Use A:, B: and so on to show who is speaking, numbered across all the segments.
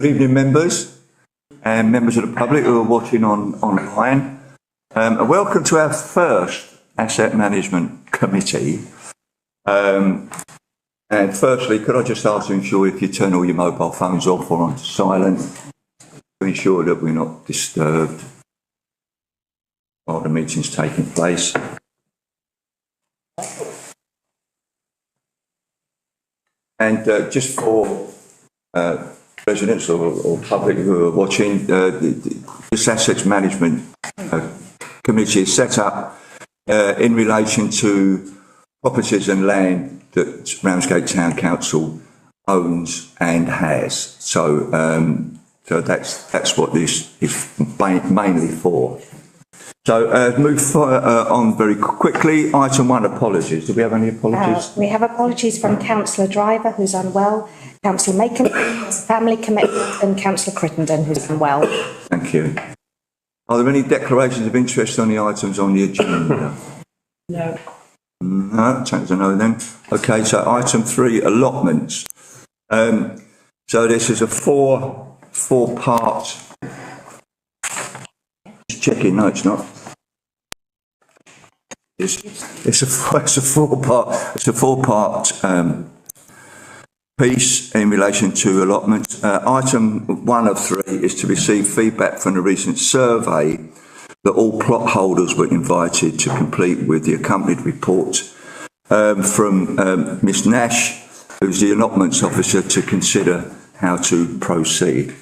A: Good evening, members and members of the public who are watching online. Welcome to our first Asset Management Committee. And firstly, could I just ask to ensure if you turn all your mobile phones off or on silent to ensure that we're not disturbed while the meeting's taking place. And just for residents or public who are watching, this Assets Management Committee is set up in relation to properties and land that Ramsgate Town Council owns and has. So that's what this is mainly for. So move on very quickly. Item 1, apologies. Do we have any apologies?
B: We have apologies from Councillor Driver, who's unwell, Councillor Macon, who's family commitment, and Councillor Crittenden, who's unwell.
A: Thank you. Are there any declarations of interest on the items on the agenda?
B: No.
A: No, take as a no then. Okay, so item 3, allotments. So this is a four-part. Just checking. No, it's not. It's a four-part piece in relation to allotments. Item 1 of 3 is to receive feedback from the recent survey that all plot holders were invited to complete with the accompanied report from Ms Nash, who's the allotments officer, to consider how to proceed.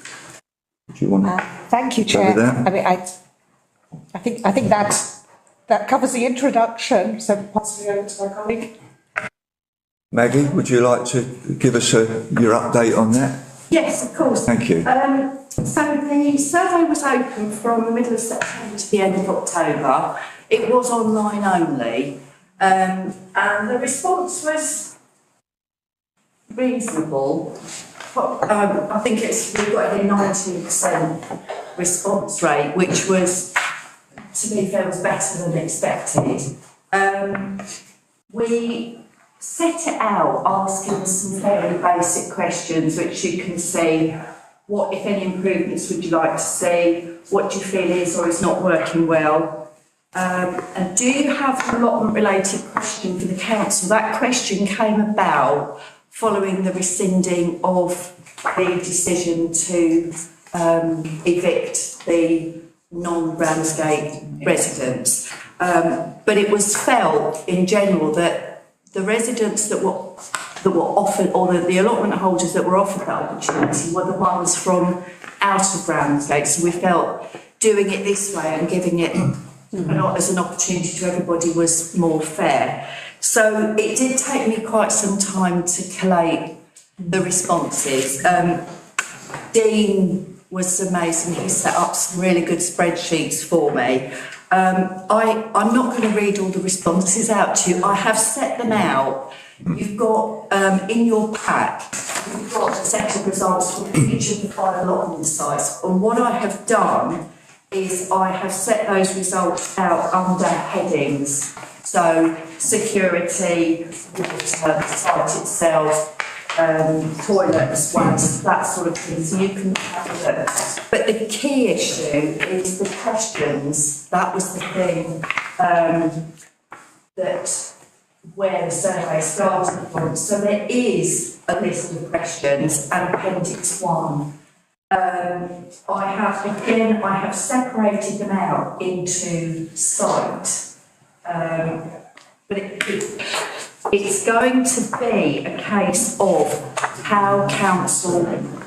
A: Do you want to
B: thank you, Chair.
A: That?
B: I mean, I think that covers the introduction, so possibly over to my colleague.
A: Maggie, would you like to give us your update on that?
C: Yes, of course.
A: Thank you.
C: So the survey was open from the middle of September to the end of October. It was online only, and the response was reasonable. I think we've got a 19% response rate, which was, to me, was better than expected. We set it out asking some fairly basic questions, which you can see. What, if any, improvements would you like to see? What do you feel is or is not working well? And do you have an allotment-related question for the council? That question came about following the rescinding of the decision to evict the non-Ramsgate residents. But it was felt in general that the residents that were offered, or the allotment holders that were offered that opportunity, were the ones from out of Ramsgate. So we felt doing it this way and giving it as an opportunity to everybody was more fair. So it did take me quite some time to collate the responses. Dean was amazing. He set up some really good spreadsheets for me. I'm not going to read all the responses out to you. I have set them out. You've got, in your pack, you've got a set of results for each of the 5 allotment sites. And what I have done is I have set those results out under headings. So, security, water, site itself, toilets, waste, that sort of thing. So you can have a look. But the key issue is the questions. That was the thing that where the survey started from. So there is a list of questions and Appendix 1. I have separated them out into site, but it's going to be a case of how council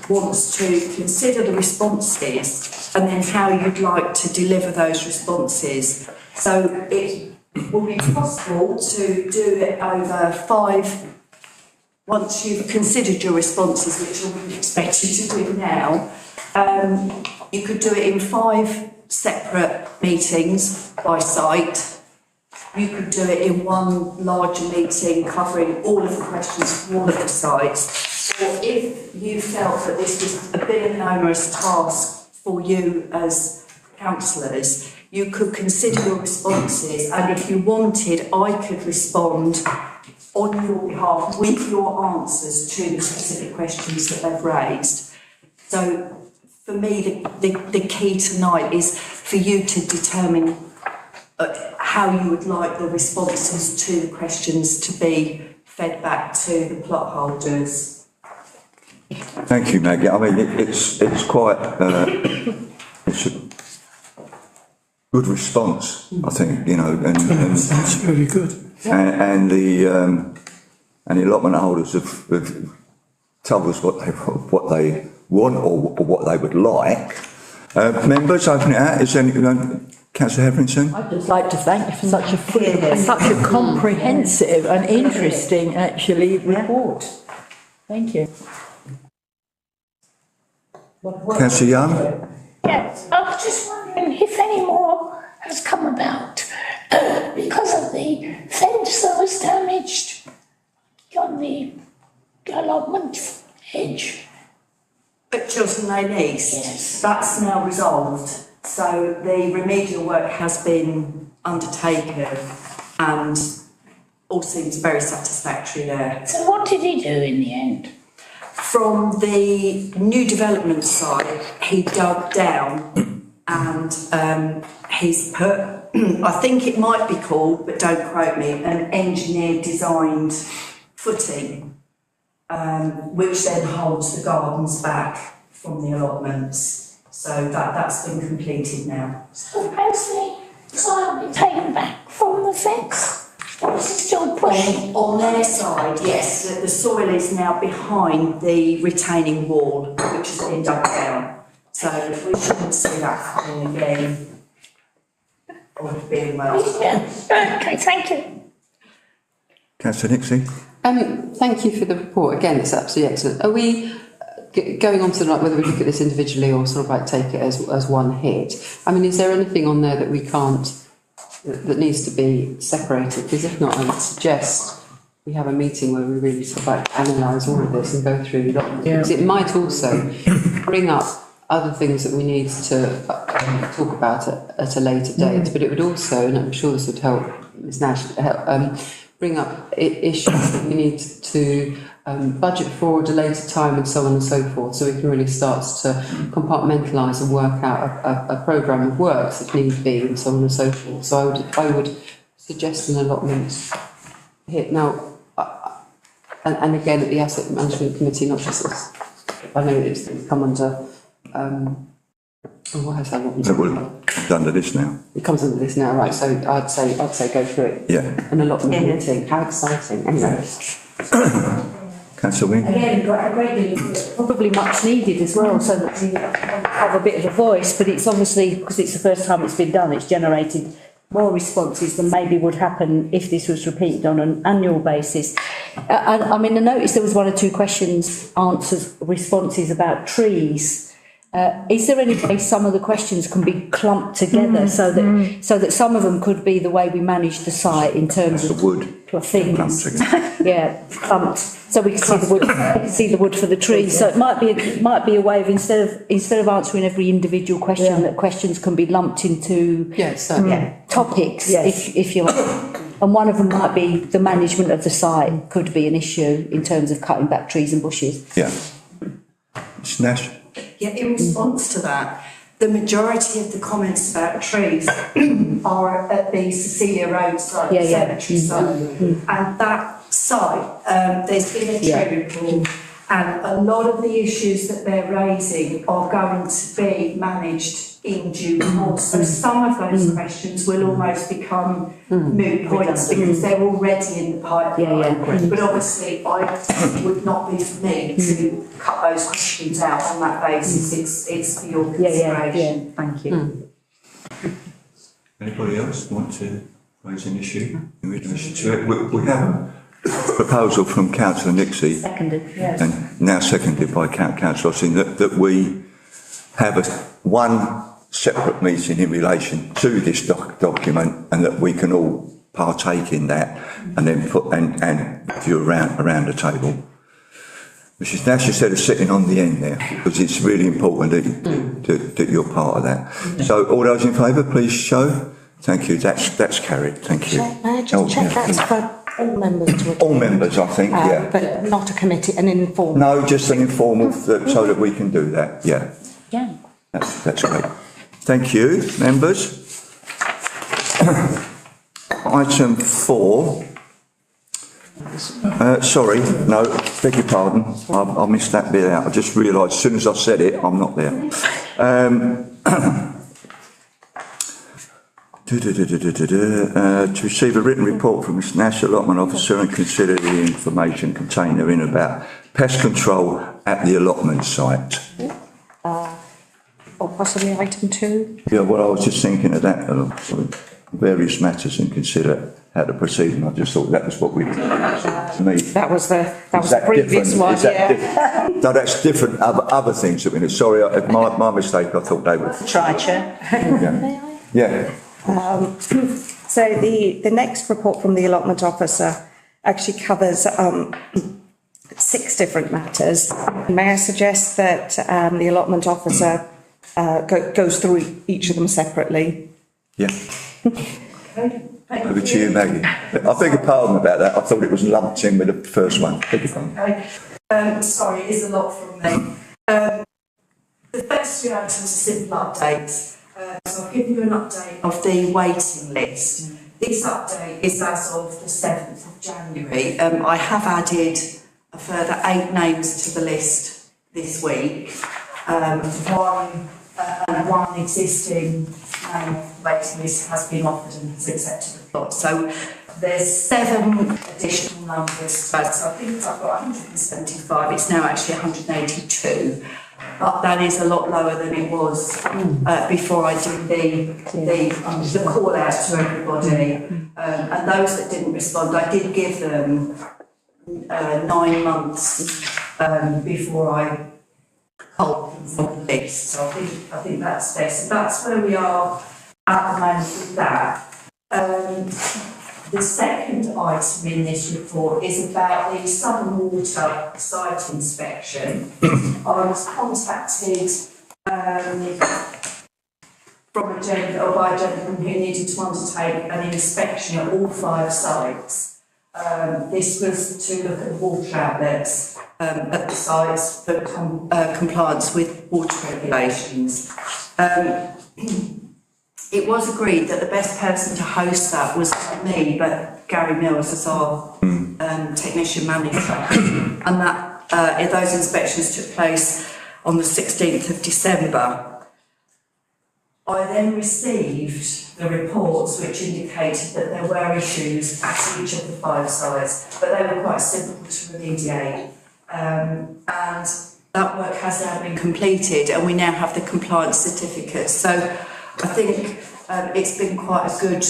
C: wants to consider the responses and then how you'd like to deliver those responses. So it will be possible to do it over 5, once you've considered your responses, which you're expected to do now. You could do it in 5 separate meetings by site. You could do it in one larger meeting covering all of the questions for all of the sites. Or if you felt that this was a bit of an onerous task for you as councillors, you could consider your responses, and if you wanted, I could respond on your behalf with your answers to the specific questions that they've raised. So for me, the key tonight is for you to determine how you would like the responses to the questions to be fed back to the plot holders.
A: Thank you, Maggie. I mean, it's quite, it's a good response, I think, you know, and
D: That's very good.
A: and the allotment holders have told us what they want or what they would like. Members, open it out. Is anyone? Councillor Hetherington?
E: I'd just like to thank you for such a comprehensive and interesting, actually, report. Thank you.
A: Councillor Young?
F: Yes, I was just wondering if any more has come about because of the fence that was damaged on the allotment hedge.
C: But Chiltern Lane East,
F: Yes.
C: that's now resolved. So the remedial work has been undertaken and all seems very satisfactory there.
F: So what did he do in the end?
C: From the new development side, he dug down and he's put, I think it might be called, but don't quote me, an engineer designed footing, which then holds the gardens back from the allotments. So that's been completed now.
F: So has the soil been taken back from the fence? Or is it still pushing?
C: On their side, yes, the soil is now behind the retaining wall, which has been dug down. So we shouldn't see that happening again. Or being well.
F: Yeah. Okay, thank you.
A: Councillor Nixie?
G: Thank you for the report. Again, it's absolutely excellent. Are we going on to like whether we look at this individually or sort of like take it as one hit? I mean, is there anything on there that we can't, that needs to be separated? Because if not, I would suggest we have a meeting where we really sort of like analyse all of this and go through documents. Because it might also bring up other things that we need to talk about at a later date. But it would also, and I'm sure this would help Ms Nash, bring up issues that we need to budget for at a later time and so on and so forth, so we can really start to compartmentalise and work out a programme of works if need be and so on and so forth. So I would suggest an allotment hit now, and again at the Asset Management Committee, not just this. I know it's come under, what has that allotment?
A: It will come under this now.
G: It comes under this now, right, so I'd say go through it.
A: Yeah.
G: An allotment meeting, how exciting, anyway.
A: Councillor Wing?
B: Again, a great deal, probably much needed as well, so that we have a bit of a voice, but it's obviously, because it's the first time it's been done, it's generated more responses than maybe would happen if this was repeated on an annual basis. I mean, I noticed there was one or two questions, answers, responses about trees. Is there any way some of the questions can be clumped together so that some of them could be the way we manage the site in terms of
A: wood
B: things? Yeah, clumped, so we can see the wood for the trees. So it might be a way of instead of answering every individual question, that questions can be lumped into topics, if you like. And one of them might be the management of the site could be an issue in terms of cutting back trees and bushes.
A: Yeah. Ms Nash?
C: Yeah, in response to that, the majority of the comments about trees are at the Cecilia Road site, the cemetery site. And that site, there's been a tree report, and a lot of the issues that they're raising are going to be managed in due course. So some of those questions will almost become moot points because they're already in the pipeline. But obviously, it would not be for me to cut those questions out on that basis. It's for your consideration.
B: Thank you.
A: Anybody else want to raise an issue in relation to it? We have a proposal from Councillor Nixie.
B: Seconded, yes.
A: And now seconded by Councillor Austin that we have one separate meeting in relation to this document, and that we can all partake in that and then put and view around the table. Mrs Nash, instead of sitting on the end there, because it's really important that you're part of that. So all those in favour, please show. Thank you. That's carried. Thank you.
B: May I just check that's for
D: All members to
A: All members, I think, yeah.
D: but not a committee, an informal.
A: No, just an informal, so that we can do that, yeah.
B: Yeah.
A: That's great. Thank you, members. Item 4. Sorry, no, beg your pardon. I missed that bit out. I just realised as soon as I said it, I'm not there. To receive a written report from Mr. Nash, allotment officer, and consider the information contained therein about pest control at the allotment site.
D: Or possibly item 2.
A: Yeah, well, I was just thinking of that, sort of various matters and consider how to proceed, and I just thought that was what we, to me.
D: That was the
A: Is
D: previous
A: different?
D: one,
A: Is that
D: yeah.
A: different? No, that's different, other things that we know. Sorry, my mistake, I thought they were.
B: Try, Chair.
A: Yeah.
D: So the next report from the allotment officer actually covers 6 different matters. May I suggest that the allotment officer goes through each of them separately?
A: Yeah. Over to you, Maggie. I beg your pardon about that. I thought it was lumped in with the first one. Beg your pardon.
C: Sorry, it is a lot from me. The first 3 items are simple updates. So I've given you an update of the waiting list. This update is as of the 7th of January. I have added a further 8 names to the list this week. One existing name waiting list has been offered and has accepted the plot. So there's 7 additional numbers. So I think I've got 175. It's now actually 182. But that is a lot lower than it was before I did the call out to everybody. And those that didn't respond, I did give them 9 months before I culled them from the list. So I think that's fair. So that's where we are at the moment with that. The second item in this report is about the Southern Water site inspection. I was contacted by a gentleman who needed to undertake an inspection at all 5 sites. This was to look at the water outlets at the sites for compliance with water regulations. It was agreed that the best person to host that was not me, but Gary Mills as our technician manager. And that those inspections took place on the 16th of December. I then received the reports which indicated that there were issues at each of the 5 sites, but they were quite simple to remediate. And that work has now been completed, and we now have the compliance certificate. So I think it's been quite a good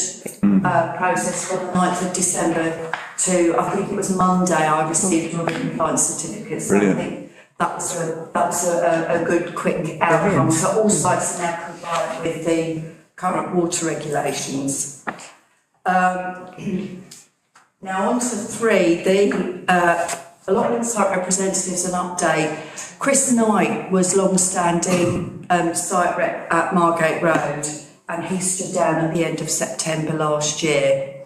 C: process from the 9th of December to, I think it was Monday, I received all the compliance certificates. So I think that was a good, quick outcome. So all sites are now compliant with the current water regulations. Now on to 3, the allotment site representatives and update. Chris Knight was long-standing site rep at Margate Road, and he stood down at the end of September last year.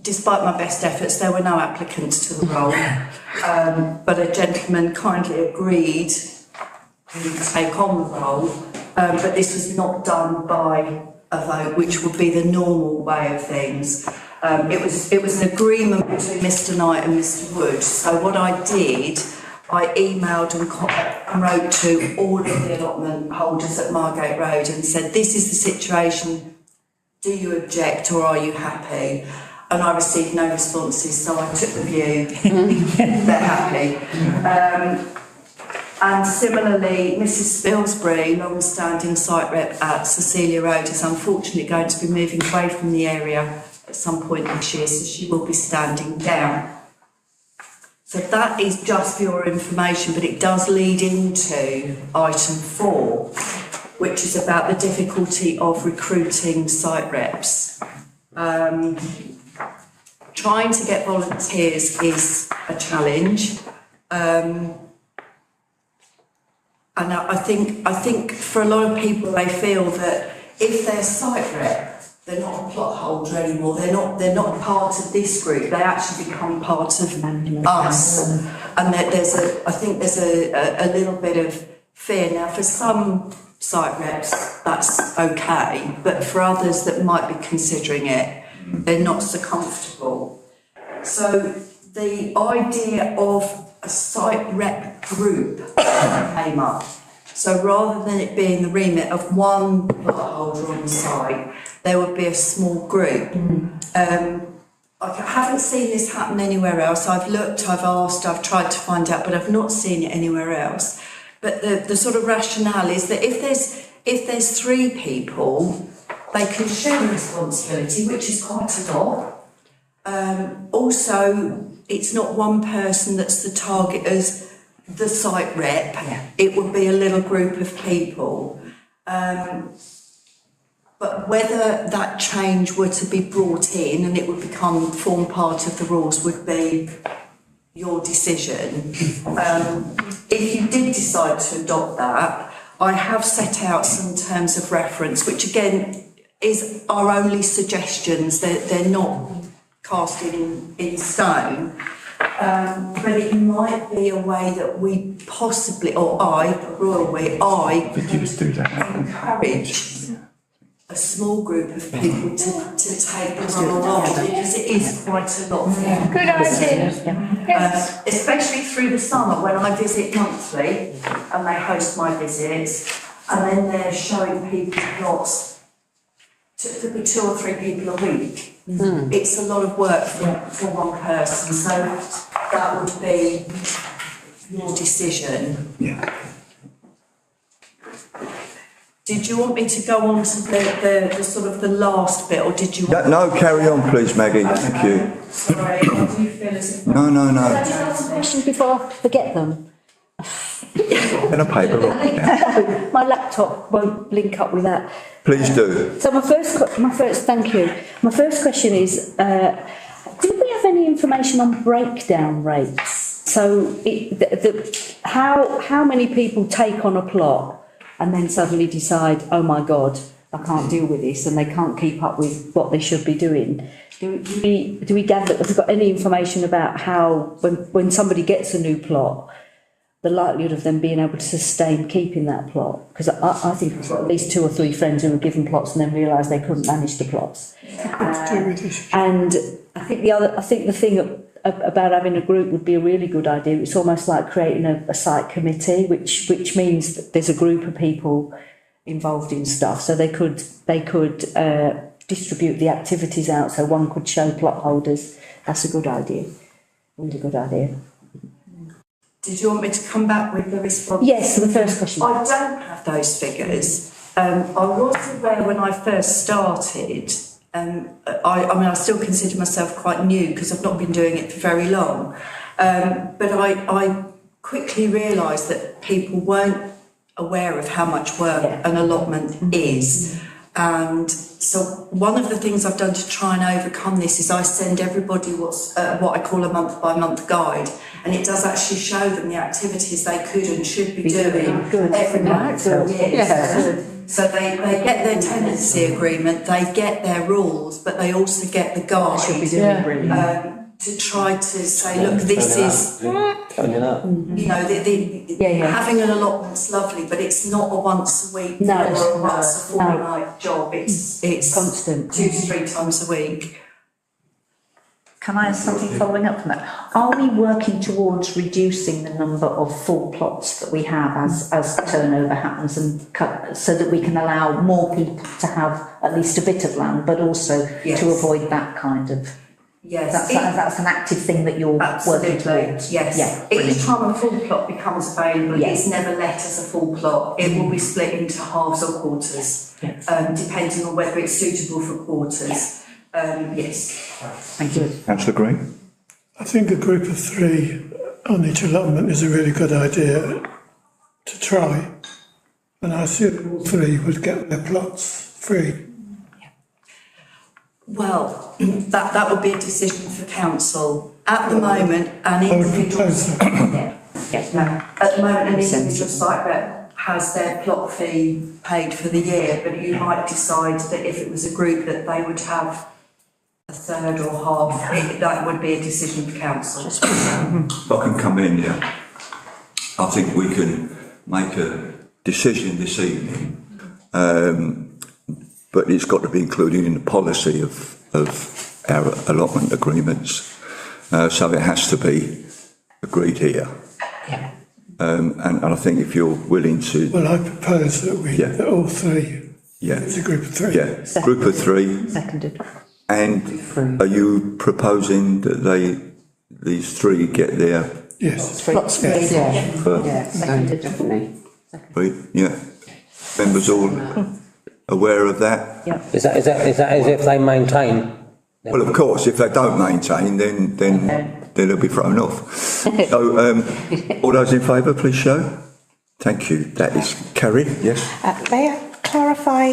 C: Despite my best efforts, there were no applicants to the role, but a gentleman kindly agreed to take on the role, but this was not done by a vote, which would be the normal way of things. It was an agreement between Mr. Knight and Mr. Wood. So what I did, I emailed and wrote to all of the allotment holders at Margate Road and said, this is the situation, do you object or are you happy? And I received no responses, so I took the view, they're happy. And similarly, Mrs. Spilsbury, long-standing site rep at Cecilia Road, is unfortunately going to be moving away from the area at some point this year, so she will be standing down. So that is just for your information, but it does lead into item 4, which is about the difficulty of recruiting site reps. Trying to get volunteers is a challenge. And I think for a lot of people, they feel that if their site rep they're not a plot holder anymore. They're not part of this group. They actually become part of us. And I think there's a little bit of fear now. For some site reps, that's okay, but for others that might be considering it, they're not so comfortable. So the idea of a site rep group came up. So rather than it being the remit of one plot holder on the site, there would be a small group. I haven't seen this happen anywhere else. I've looked, I've asked, I've tried to find out, but I've not seen it anywhere else. But the sort of rationale is that if there's 3 people, they can share the responsibility, which is quite a lot. Also, it's not one person that's the target as the site rep. Yeah. It would be a little group of people. But whether that change were to be brought in and it would form part of the rules would be your decision. If you did decide to adopt that, I have set out some terms of reference, which again are only suggestions. They're not cast in stone. But it might be a way that we possibly, or I encourage a small group of people to take the role on, because it is quite a lot.
F: Good idea.
C: Especially through the summer when I visit monthly and they host my visits, and then they're showing people plots. It could be 2 or 3 people a week. It's a lot of work for one person, so that would be your decision.
A: Yeah.
C: Did you want me to go on to the sort of the last bit, or did you want...
A: No, carry on please, Maggie, thank you.
C: Sorry, do you feel as if...
A: No.
B: Can I just ask some questions before I forget them?
A: Pen and paper, yeah.
B: My laptop won't link up with that.
A: Please do.
B: So my first thank you. My first question is, do we have any information on breakdown rates? So how many people take on a plot and then suddenly decide, oh my God, I can't deal with this, and they can't keep up with what they should be doing? Do we gather, have we got any information about how, when somebody gets a new plot, the likelihood of them being able to sustain keeping that plot? Because I think I've got at least 2 or 3 friends who were given plots and then realised they couldn't manage the plots. And I think the thing about having a group would be a really good idea. It's almost like creating a site committee, which means that there's a group of people involved in stuff, so they could distribute the activities out, so one could show plot holders. That's a good idea, really good idea.
C: Did you want me to come back with the response?
B: Yes, for the first question.
C: I don't have those figures. I was aware when I first started, I still consider myself quite new because I've not been doing it for very long, but I quickly realised that people weren't aware of how much work an allotment is. And so one of the things I've done to try and overcome this is I send everybody what I call a month-by-month guide, and it does actually show them the activities they could and should be doing every month for years. So they get their tenancy agreement, they get their rules, but they also get the guide. To try to say, look, this is, you know, having an allotment's lovely, but it's not a once a week or a once a fortnight job. It's
B: constant,
C: 2 to 3 times a week.
H: Can I ask something following up from that? Are we working towards reducing the number of full plots that we have as turnover happens, and so that we can allow more people to have at least a bit of land, but also to avoid that kind of...
C: Yes,
H: that's an active thing that you're working towards.
C: Yes. Yeah, each time a full plot becomes available, it's never let as a full plot. It will be split into halves or quarters, depending on whether it's suitable for quarters. Yes.
B: Thank you.
A: Councillor Green?
I: I think a group of 3 on each allotment is a really good idea to try, and I assume all 3 would get their plots free.
C: Well, that would be a decision for council. At the moment, an individual... At the moment, an individual site rep has their plot fee paid for the year, but you might decide that if it was a group that they would have a third or half, that would be a decision of council.
A: If I can come in, yeah. I think we can make a decision this evening, but it's got to be included in the policy of our allotment agreements. So it has to be agreed here.
H: Yeah.
A: And I think if you're willing to...
I: Well, I propose that that all three, it's a group of three.
A: Yeah, group of three.
B: Seconded.
A: And are you proposing that these three get their...
I: Yes.
B: Plots free.
G: Seconded. Definitely.
A: Yeah. Members all aware of that?
B: Yeah.
J: Is that as if they maintain?
A: Well, of course, if they don't maintain, then they'll be thrown off. So, all those in favour, please show. Thank you. That is Kerry, yes?
D: May I clarify,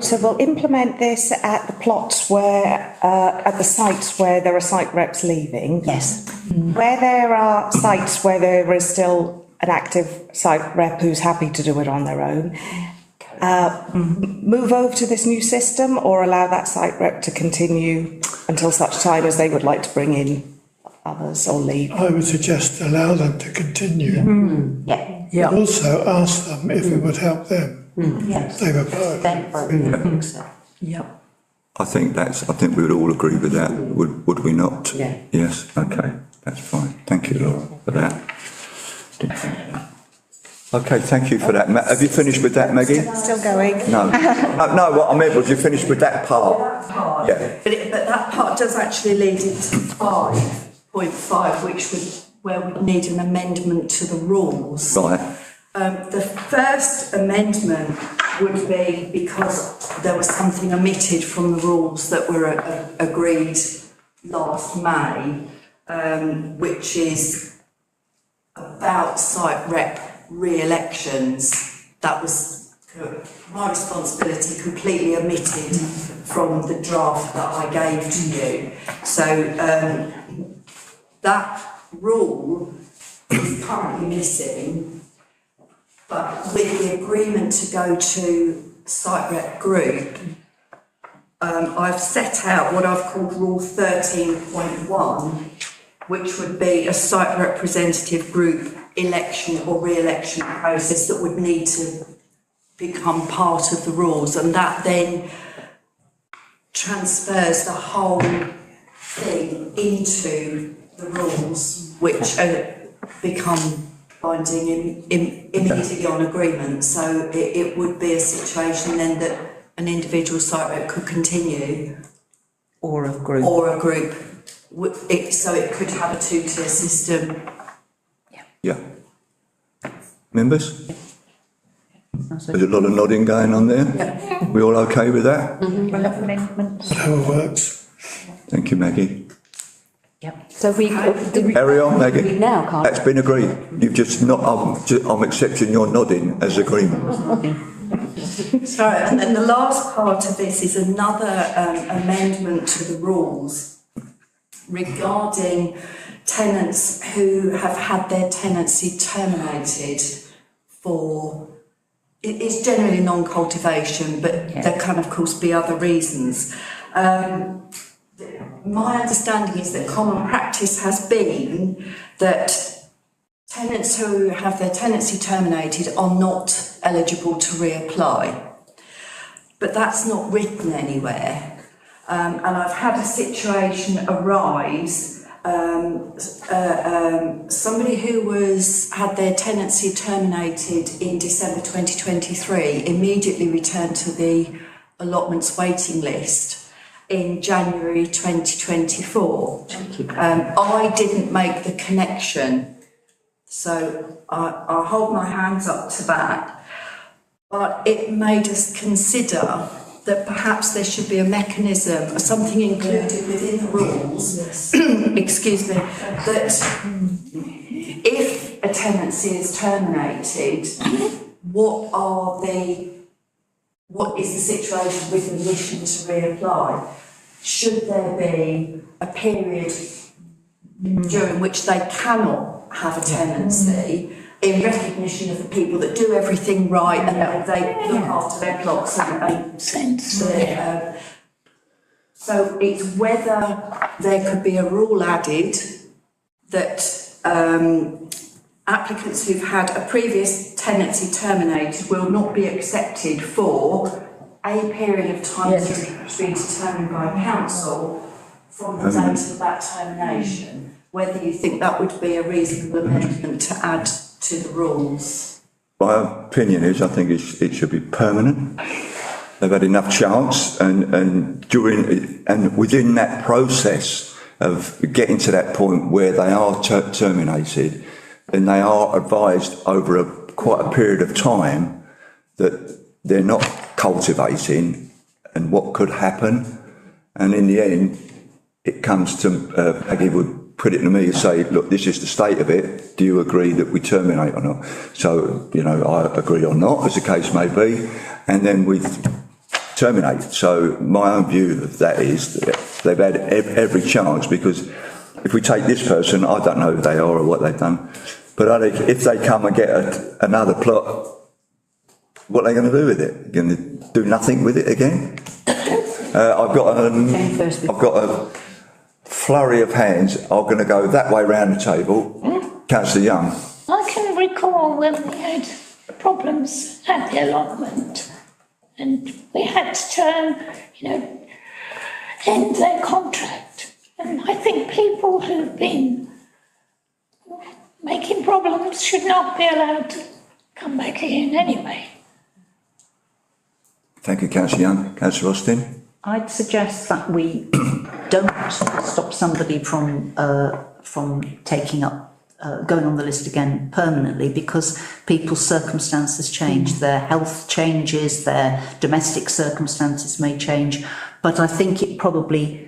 D: so we'll implement this at the plots where, at the sites where there are site reps leaving?
H: Yes.
D: Where there are sites where there is still an active site rep who's happy to do it on their own, move over to this new system or allow that site rep to continue until such time as they would like to bring in others or leave?
I: I would suggest allow them to continue.
H: Yeah.
E: Yeah.
I: But also ask them if it would help them.
H: Yes.
I: They were part.
E: Yeah.
A: I think we would all agree with that, would we not?
G: Yeah.
A: Yes, okay, that's fine. Thank you, Laura, for that. Okay, thank you for that. Have you finished with that, Maggie?
D: Still going?
A: No, what I meant was you finished with that part.
C: That part.
A: Yeah.
C: But that part does actually lead into 5.5, which where we need an amendment to the rules.
A: Right.
C: The first amendment would be because there was something omitted from the rules that were agreed last May, which is about site rep re-elections. That was my responsibility, completely omitted from the draft that I gave to you. So that rule is currently missing. But with the agreement to go to site rep group, I've set out what I've called Rule 13.1, which would be a site representative group election or re-election process that would need to become part of the rules, and that then transfers the whole thing into the rules, which become binding immediately on agreement. So it would be a situation then that an individual site rep could continue.
H: Or a group.
C: So it could have a two-tier system.
A: Yeah. Members? There's a lot of nodding going on there.
C: Yeah.
A: We all okay with that?
I: Whatever works.
A: Thank you, Maggie.
B: So we
A: Carry on, Maggie.
B: now can't.
A: That's been agreed. You've just not. I'm accepting your nodding as agreement.
C: Sorry, and then the last part of this is another amendment to the rules regarding tenants who have had their tenancy terminated for. It's generally non-cultivation, but there can of course be other reasons. My understanding is that common practice has been that tenants who have their tenancy terminated are not eligible to reapply. But that's not written anywhere. And I've had a situation arise, somebody who had their tenancy terminated in December 2023 immediately returned to the allotments waiting list in January 2024. I didn't make the connection, so I hold my hands up to that. But it made us consider that perhaps there should be a mechanism, or something included within the rules, excuse me, that if a tenancy is terminated, what is the situation with them wishing to reapply? Should there be a period during which they cannot have a tenancy, in recognition of the people that do everything right and that they look after their plots and
F: Sense.
C: so it's whether there could be a rule added that applicants who've had a previous tenancy terminated will not be accepted for a period of time to be determined by council from the date of that termination. Whether you think that would be a reasonable amendment to add to the rules.
A: My opinion is, I think it should be permanent. They've had enough chance, and within that process of getting to that point where they are terminated, then they are advised over quite a period of time that they're not cultivating and what could happen. And in the end, it comes to Peggy would put it to me and say, look, this is the state of it. Do you agree that we terminate or not? So, I agree or not, as the case may be. And then we terminate. So my own view of that is that they've had every chance, because if we take this person, I don't know who they are or what they've done, but if they come and get another plot, what are they going to do with it? Going to do nothing with it again? I've got a flurry of hands. I'm going to go that way round the table. Councillor Young.
F: I can recall when we had problems at the allotment and we had to end their contract. And I think people who've been making problems should not be allowed to come back again anyway.
A: Thank you, Councillor Young. Councillor Austin.
H: I'd suggest that we don't stop somebody from taking up, going on the list again permanently, because people's circumstances change, their health changes, their domestic circumstances may change. But I think it probably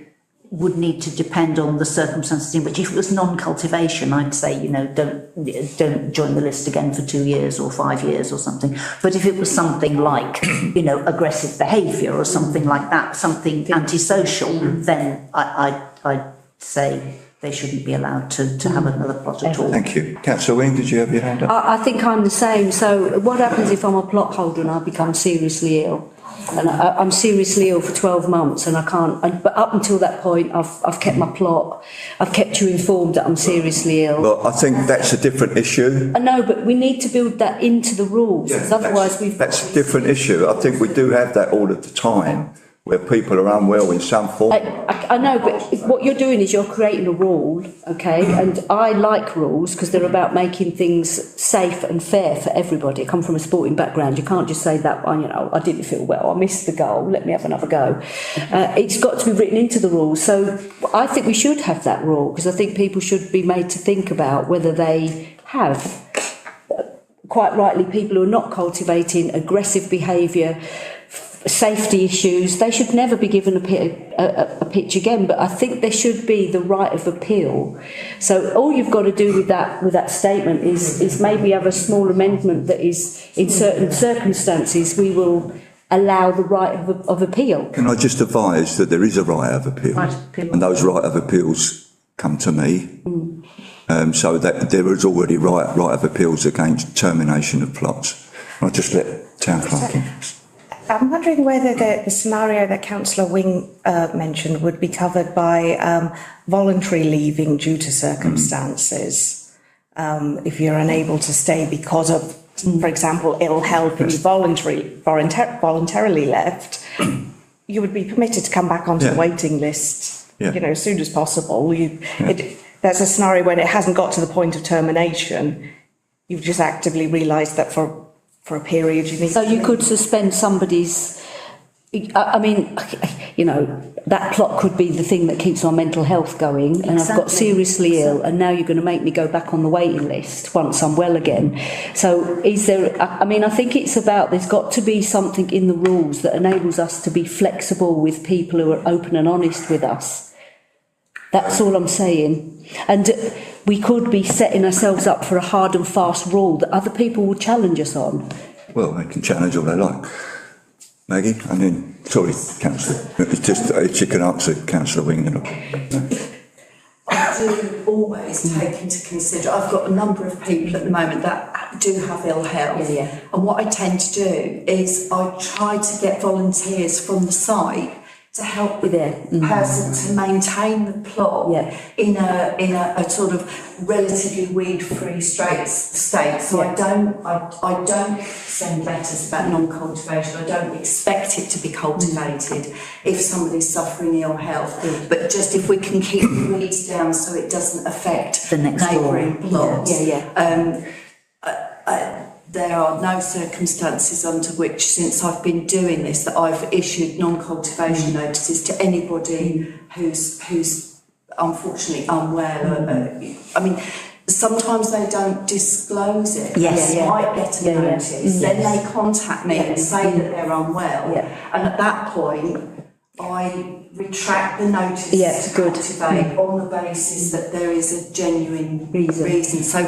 H: would need to depend on the circumstances in which, if it was non-cultivation, I'd say, don't join the list again for 2 years or 5 years or something. But if it was something like, aggressive behaviour or something like that, something antisocial, then I'd say they shouldn't be allowed to have another plot at all.
A: Thank you. Councillor Wing, did you have your hand up?
B: I think I'm the same. So what happens if I'm a plot holder and I become seriously ill? And I'm seriously ill for 12 months and I can't, but up until that point I've kept my plot, I've kept you informed that I'm seriously ill.
A: Well, I think that's a different issue.
B: I know, but we need to build that into the rules, because otherwise
A: that's a different issue. I think we do have that all of the time, where people are unwell in some form.
B: I know, but what you're doing is you're creating a rule, okay? And I like rules because they're about making things safe and fair for everybody. I come from a sporting background. You can't just say that, I didn't feel well, I missed the goal, let me have another go. It's got to be written into the rules. So I think we should have that rule, because I think people should be made to think about whether they have, quite rightly, people who are not cultivating aggressive behaviour, safety issues, they should never be given a pitch again. But I think there should be the right of appeal. So all you've got to do with that statement is maybe have a small amendment that is, in certain circumstances, we will allow the right of appeal.
A: Can I just advise that there is a right of appeal, and those right of appeals come to me. So that there is already right of appeals against termination of plots. I'll just let Town Clerk in.
D: I'm wondering whether the scenario that Councillor Wing mentioned would be covered by voluntary leaving due to circumstances. If you're unable to stay because of, for example, ill health and you voluntarily left, you would be permitted to come back onto the waiting list, as soon as possible. There's a scenario when it hasn't got to the point of termination. You've just actively realised that for a period you need.
B: So you could suspend somebody's, that plot could be the thing that keeps my mental health going, and I've got seriously ill, and now you're going to make me go back on the waiting list once I'm well again. So is there, I think it's about, there's got to be something in the rules that enables us to be flexible with people who are open and honest with us. That's all I'm saying. And we could be setting ourselves up for a hard and fast rule that other people will challenge us on.
A: Well, they can challenge all they like. Maggie, sorry, Councillor, it's just if you can answer Councillor Wing.
C: I do always take into consideration, I've got a number of people at the moment that do have ill health.
B: Yeah, yeah.
C: And what I tend to do is I try to get volunteers from the site to help with
B: there.
C: person to maintain the plot
B: Yeah.
C: in a sort of relatively weed-free state. So
B: Yeah.
C: I don't send letters about non-cultivation. I don't expect it to be cultivated if somebody's suffering ill health. But just if we can keep the weeds down so it doesn't affect
H: The next door.
C: neighbouring plots.
B: Yeah.
C: There are no circumstances under which, since I've been doing this, that I've issued non-cultivation notices to anybody who's unfortunately unwell. I mean, sometimes they don't disclose it.
H: Yes.
C: They might get a
B: Yeah, yeah.
C: notice, then they contact me and say that they're unwell.
B: Yeah.
C: And at that point, I retract the notice
B: Yeah,
C: to
B: good.
C: cultivate on the basis that there is a genuine reason. So,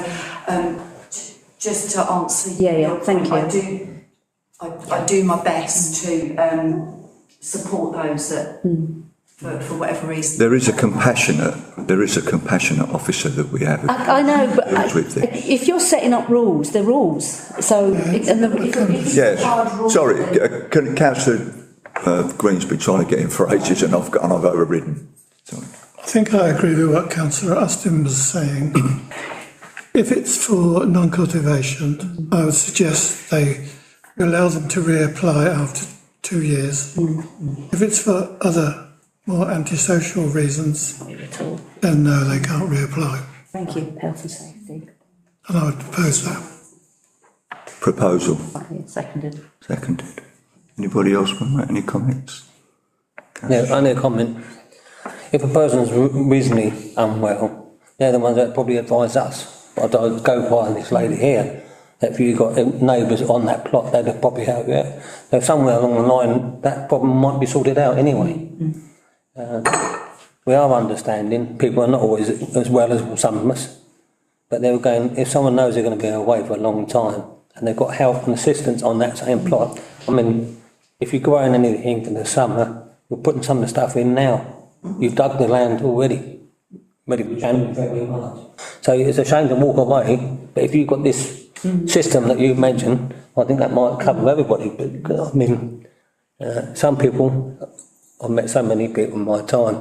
C: just to answer your
B: thank
C: point,
B: you.
C: I do my best to support those that, for whatever reason.
A: There is a compassionate officer that we have.
B: I know, but
A: Deals with it.
B: if you're setting up rules, they're rules. So,
A: Yeah, sorry, Councillor Green's been trying to get in for ages and I've overridden. Sorry.
I: I think I agree with what Councillor Austin was saying. If it's for non-cultivation, I would suggest they allow them to reapply after 2 years. If it's for other more antisocial reasons, then no, they can't reapply.
B: thank you, health and safety.
I: And I would propose that.
A: Proposal,
B: Seconded.
A: seconded. Anybody else want to make any comments?
J: Yeah, only a comment. If a person's reasonably unwell, they're the ones that probably advise us. I don't go by this lady here. If you've got neighbours on that plot, they'd probably help you. So somewhere along the line, that problem might be sorted out anyway. We are understanding. People are not always as well as some of us. But they were going, if someone knows they're going to be away for a long time and they've got help and assistance on that same plot, I mean, if you're growing anything in the summer, you're putting some of the stuff in now. You've dug the land already. Ready for January. So it's a shame to walk away, but if you've got this system that you mentioned, I think that might cover everybody. But I mean, some people, I've met so many people in my time,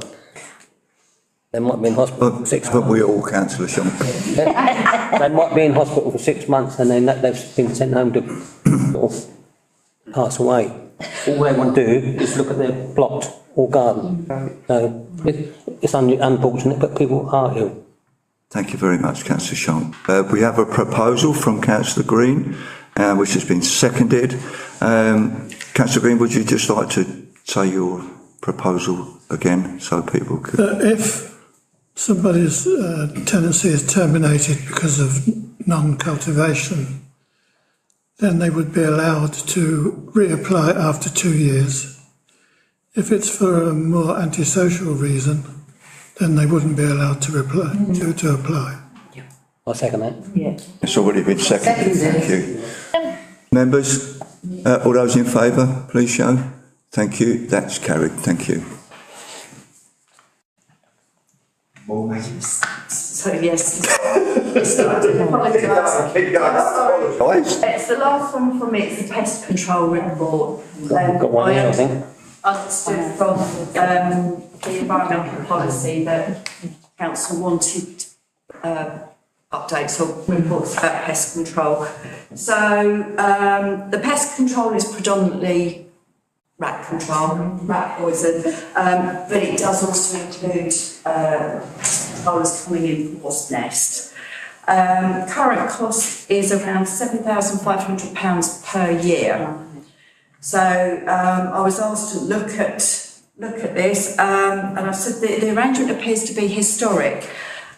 J: they might be in hospital for 6
A: But
J: months.
A: we all, Councillor Sean.
J: They might be in hospital for 6 months and then they've been sent home to sort of pass away. All they want to do is look at their plot or garden. So it's unfortunate, but people are ill.
A: Thank you very much, Councillor Sean. We have a proposal from Councillor Green, which has been seconded. Councillor Green, would you just like to say your proposal again so people could...
I: If somebody's tenancy is terminated because of non-cultivation, then they would be allowed to reapply after 2 years. If it's for a more antisocial reason, then they wouldn't be allowed to apply.
J: I second that.
B: Yeah.
A: It's already been seconded, thank you. Members, all those in favour, please show. Thank you, that's carried, thank you.
C: So yes, I do apologise. It's the last one from me, it's the pest control report.
J: Got one here, I think.
C: Understood from the environmental policy that council wanted updates or reports about pest control. So the pest control is predominantly rat control, rat poison, but it does also include controllers coming in for wasp nest. Current cost is around £7,500 per year. So I was asked to look at this, and I said the arrangement appears to be historic.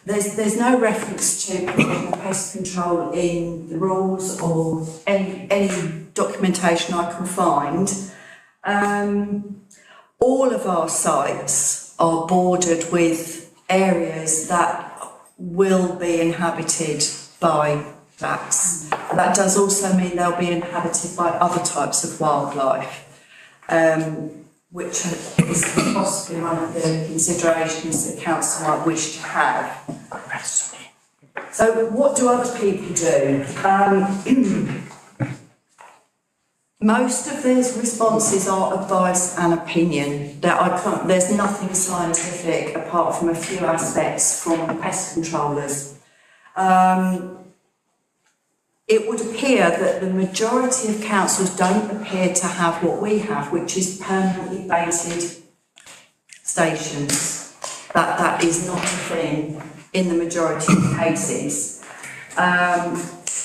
C: There's no reference to pest control in the rules or any documentation I can find. All of our sites are bordered with areas that will be inhabited by rats. That does also mean they'll be inhabited by other types of wildlife, which is possibly one of the considerations that council might wish to have. So what do other people do? Most of these responses are advice and opinion. There's nothing scientific apart from a few aspects from the pest controllers. It would appear that the majority of councils don't appear to have what we have, which is permanently baited stations. That is not a thing in the majority of cases.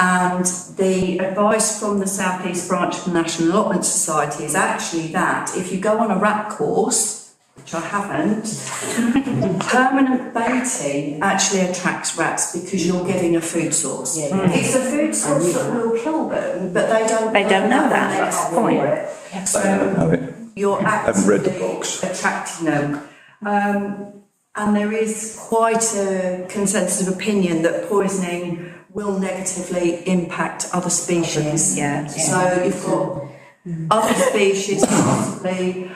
C: And the advice from the South East branch of the National Allotment Society is actually that if you go on a rat course, which I haven't, permanent baiting actually attracts rats because you're giving a food source. It's a food source that will kill them, but they don't know that. That's the point. So you're actually attracting them. And there is quite a consensus of opinion that poisoning will negatively impact other species. So you've got other species, possibly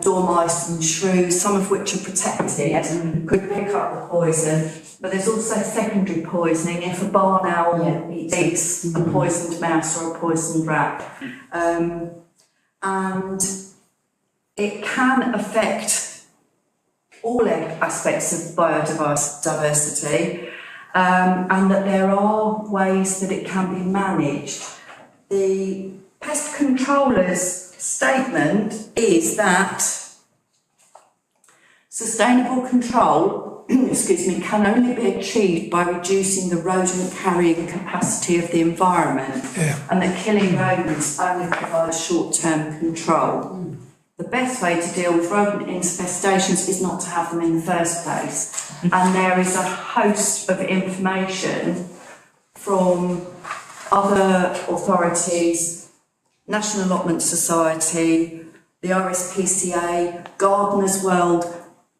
C: dormice and shrews, some of which are protected, could pick up the poison. But there's also secondary poisoning if a barn owl eats a poisoned mouse or a poisoned rat. And it can affect all aspects of biodiversity, and that there are ways that it can be managed. The pest controller's statement is that sustainable control can only be achieved by reducing the rodent carrying capacity of the environment, and that killing rodents only provides short-term control. The best way to deal with rodent infestations is not to have them in the first place. And there is a host of information from other authorities, National Allotment Society, the RSPCA, Gardeners World.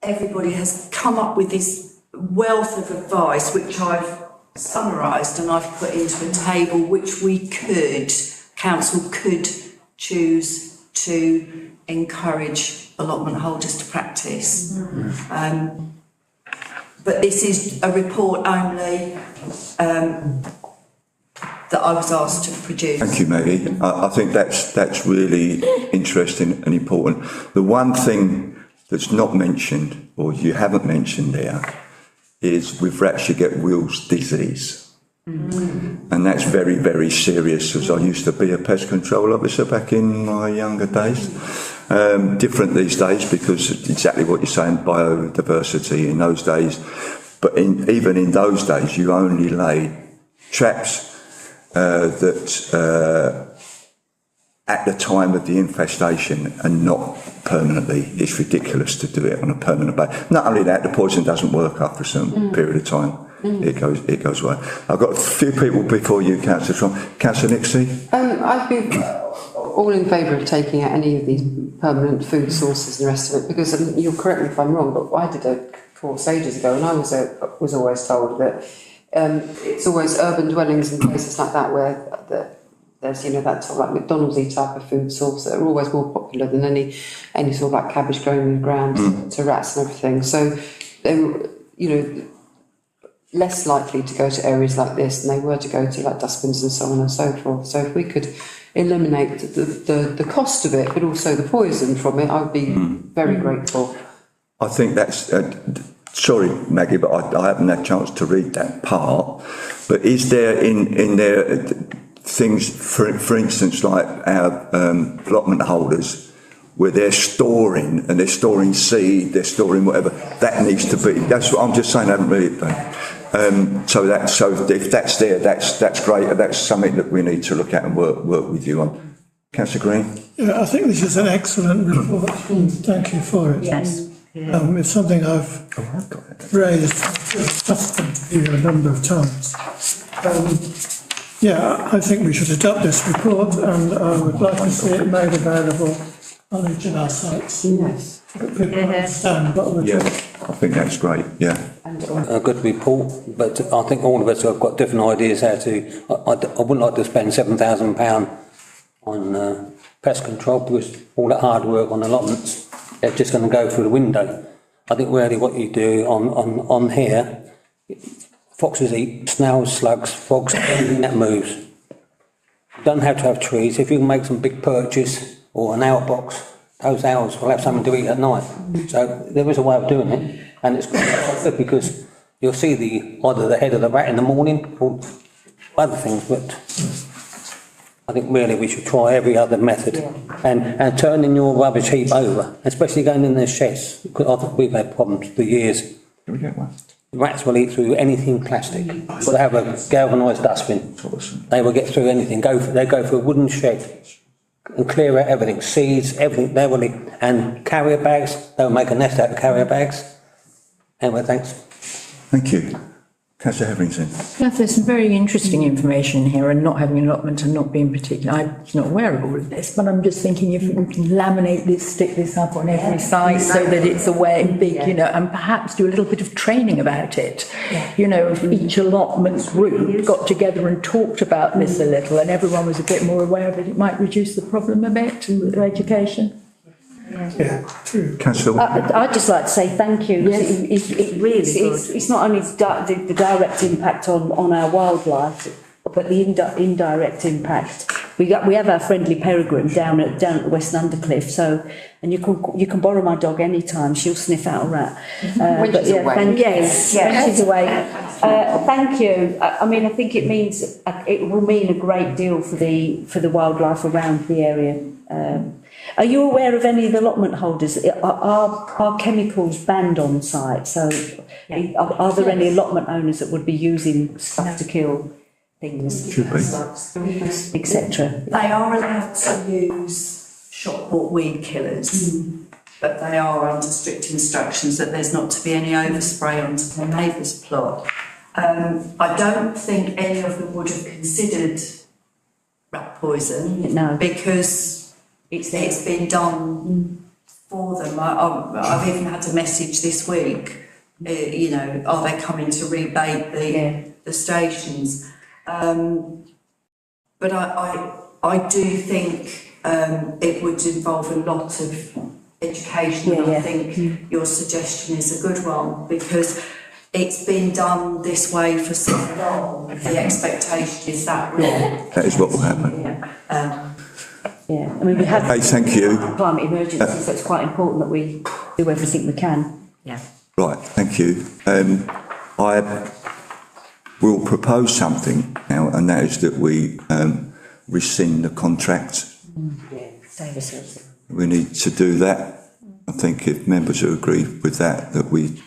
C: Everybody has come up with this wealth of advice, which I've summarised and I've put into a table, which council could choose to encourage allotment holders to practice. But this is a report only that I was asked to produce.
A: Thank you, Maggie. I think that's really interesting and important. The one thing that's not mentioned, or you haven't mentioned there, is with rats you get Wills disease. And that's very, very serious, as I used to be a pest control officer back in my younger days. Different these days because exactly what you're saying, biodiversity in those days. But even in those days, you only laid traps that at the time of the infestation and not permanently. It's ridiculous to do it on a permanent basis. Not only that, the poison doesn't work after a certain period of time. It goes away. I've got a few people before you, Councillor Trump. Councillor Nixie?
G: I'd be all in favour of taking out any of these permanent food sources and the rest of it, because you'll correct me if I'm wrong, but I did a course ages ago and I was always told that it's always urban dwellings and places like that where there's, that sort of like McDonald's-y type of food source that are always more popular than any sort of like cabbage growing in the ground to rats and everything. So they're, less likely to go to areas like this than they were to go to like dustbins and so on and so forth. So if we could eliminate the cost of it, but also the poison from it, I would be very grateful.
A: I think that's, sorry Maggie, but I haven't had a chance to read that part. But is there in there things, for instance, like our allotment holders, where they're storing seed, they're storing whatever, that needs to be, that's what I'm just saying, I haven't read it though. So if that's there, that's great. That's something that we need to look at and work with you on. Councillor Green?
I: Yeah, I think this is an excellent report. Thank you for it.
B: Yes.
I: It's something I've raised a number of times. I think we should adopt this report, and I would like to see it made available on each of our sites.
G: Yes.
I: People understand what we're doing.
A: I think that's great, yeah.
J: A good report, but I think all of us have got different ideas how to. I wouldn't like to spend £7,000 on pest control, because all that hard work on allotments, they're just going to go through the window. I think really what you do on here, foxes eat snails, slugs, frogs, anything that moves. You don't have to have trees. If you can make some big purchase or an owl box, those owls will have something to eat at night. So there is a way of doing it, and it's quite good because you'll see either the head of the rat in the morning or other things, but I think really we should try every other method. And turning your rubbish heap over, especially going in the sheds, because I think we've had problems for years.
A: Can we get one?
J: Rats will eat through anything plastic. We'll have a galvanised dustbin. They will get through anything. They go for a wooden shed and clear out everything, seeds, everything. They will eat. And carrier bags, they will make a nest out of carrier bags. Anyway, thanks.
A: Thank you. Councillor Hetherington.
E: Yes, there's some very interesting information here, and not having an allotment and not being particular, I'm not aware of all of this, but I'm just thinking if we can laminate this, stick this up on every site so that it's aware, big, you know, and perhaps do a little bit of training about it. You know, if each allotment group got together and talked about this a little and everyone was a bit more aware of it, it might reduce the problem a bit with education.
I: Yeah, true.
A: Councillor.
B: I'd just like to say thank you.
H: Yes, it really
B: it's not only the direct impact on our wildlife, but the indirect impact. We have our friendly peregrine down at the West Undercliff, so, and you can borrow my dog anytime. She'll sniff out a rat.
G: When she's away.
B: When she's away. Thank you. I mean, I think it will mean a great deal for the wildlife around the area. Are you aware of any of the allotment holders? Are chemicals banned on site? So are there any allotment owners that would be using stuff to kill things?
A: Should be.
B: Etc.
C: They are allowed to use shop-bought weed killers, but they are under strict instructions that there's not to be any overspray onto their neighbour's plot. I don't think any of them would have considered rat poison.
B: No.
C: Because it's been done for them. I've even had a message this week, you know, are they coming to rebate the stations? But I do think it would involve a lot of education, and I think your suggestion is a good one, because it's been done this way for so long. The expectation is that
A: That is what will happen.
B: I mean, we have
A: Thank you.
B: climate emergency, so it's quite important that we do everything we can.
A: Right, thank you. I will propose something now, and that is that we rescind the contract. We need to do that. I think if members agree with that we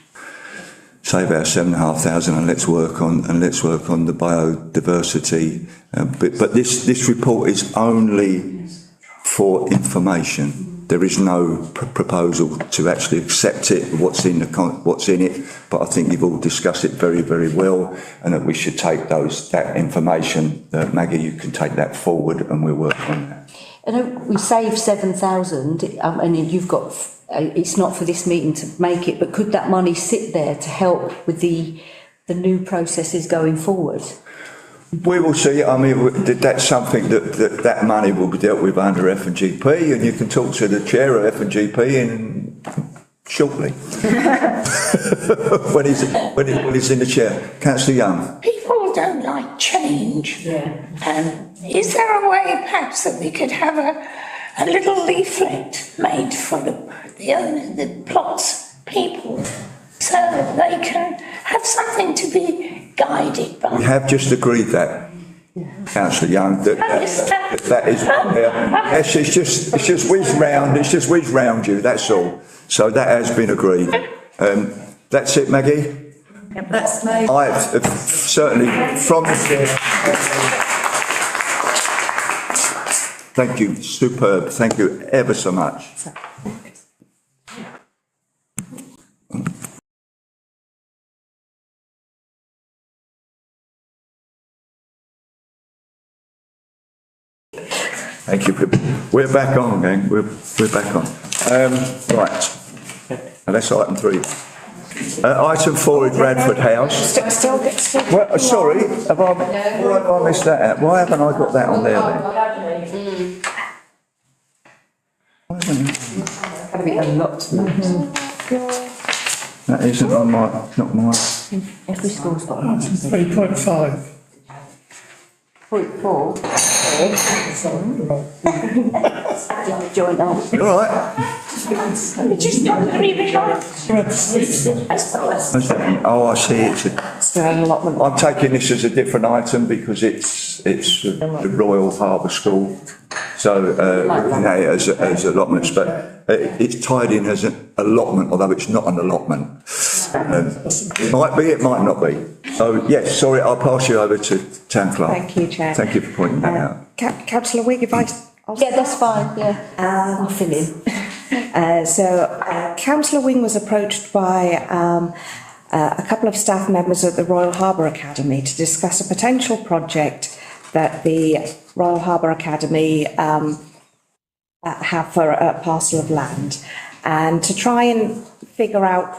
A: save our 7,500 and let's work on the biodiversity. But this report is only for information. There is no proposal to actually accept it, what's in it. But I think you've all discussed it very, very well, and that we should take that information. Maggie, you can take that forward, and we'll work on that.
B: And we saved 7,000, and you've got. It's not for this meeting to make it, but could that money sit there to help with the new processes going forward?
A: We will see. I mean, that's something that money will be dealt with under F&GP, and you can talk to the chair of F&GP shortly when he's in the chair. Councillor Young.
F: People don't like change. Is there a way perhaps that we could have a little leaflet made for the plots people, so that they can have something to be guided by?
A: We have just agreed that, Councillor Young, that is yes, it's just whizzed round you, that's all. So that has been agreed. That's it, Maggie?
C: That's me.
A: I certainly from the chair. Thank you, superb. Thank you ever so much. Thank you. We're back on, gang. We're back on. Right. Now that's item 3. Item 4 is Radford House. Well, sorry, why have I missed that out? Why haven't I got that on there then?
G: Gotta be Allotments.
A: That isn't on not mine.
H: Every school's got a lot.
I: 3.5.
H: 0.4. Joint up.
A: All right.
F: Which is not very reliable.
A: Oh, I see, it's a,
D: So an allotment.
A: I'm taking this as a different item because it's the Royal Harbour School. So, as allotments, but it's tied in as an allotment, although it's not an allotment. It might be, it might not be. So, yes, sorry, I'll pass you over to Town Clerk.
D: Thank you, Chair.
A: Thank you for pointing that out.
D: Councillor Wigg, if I...
B: Yeah, that's fine, yeah. I'll fill in.
D: Councillor Wing was approached by a couple of staff members at the Royal Harbour Academy to discuss a potential project that the Royal Harbour Academy have for a parcel of land, and to try and figure out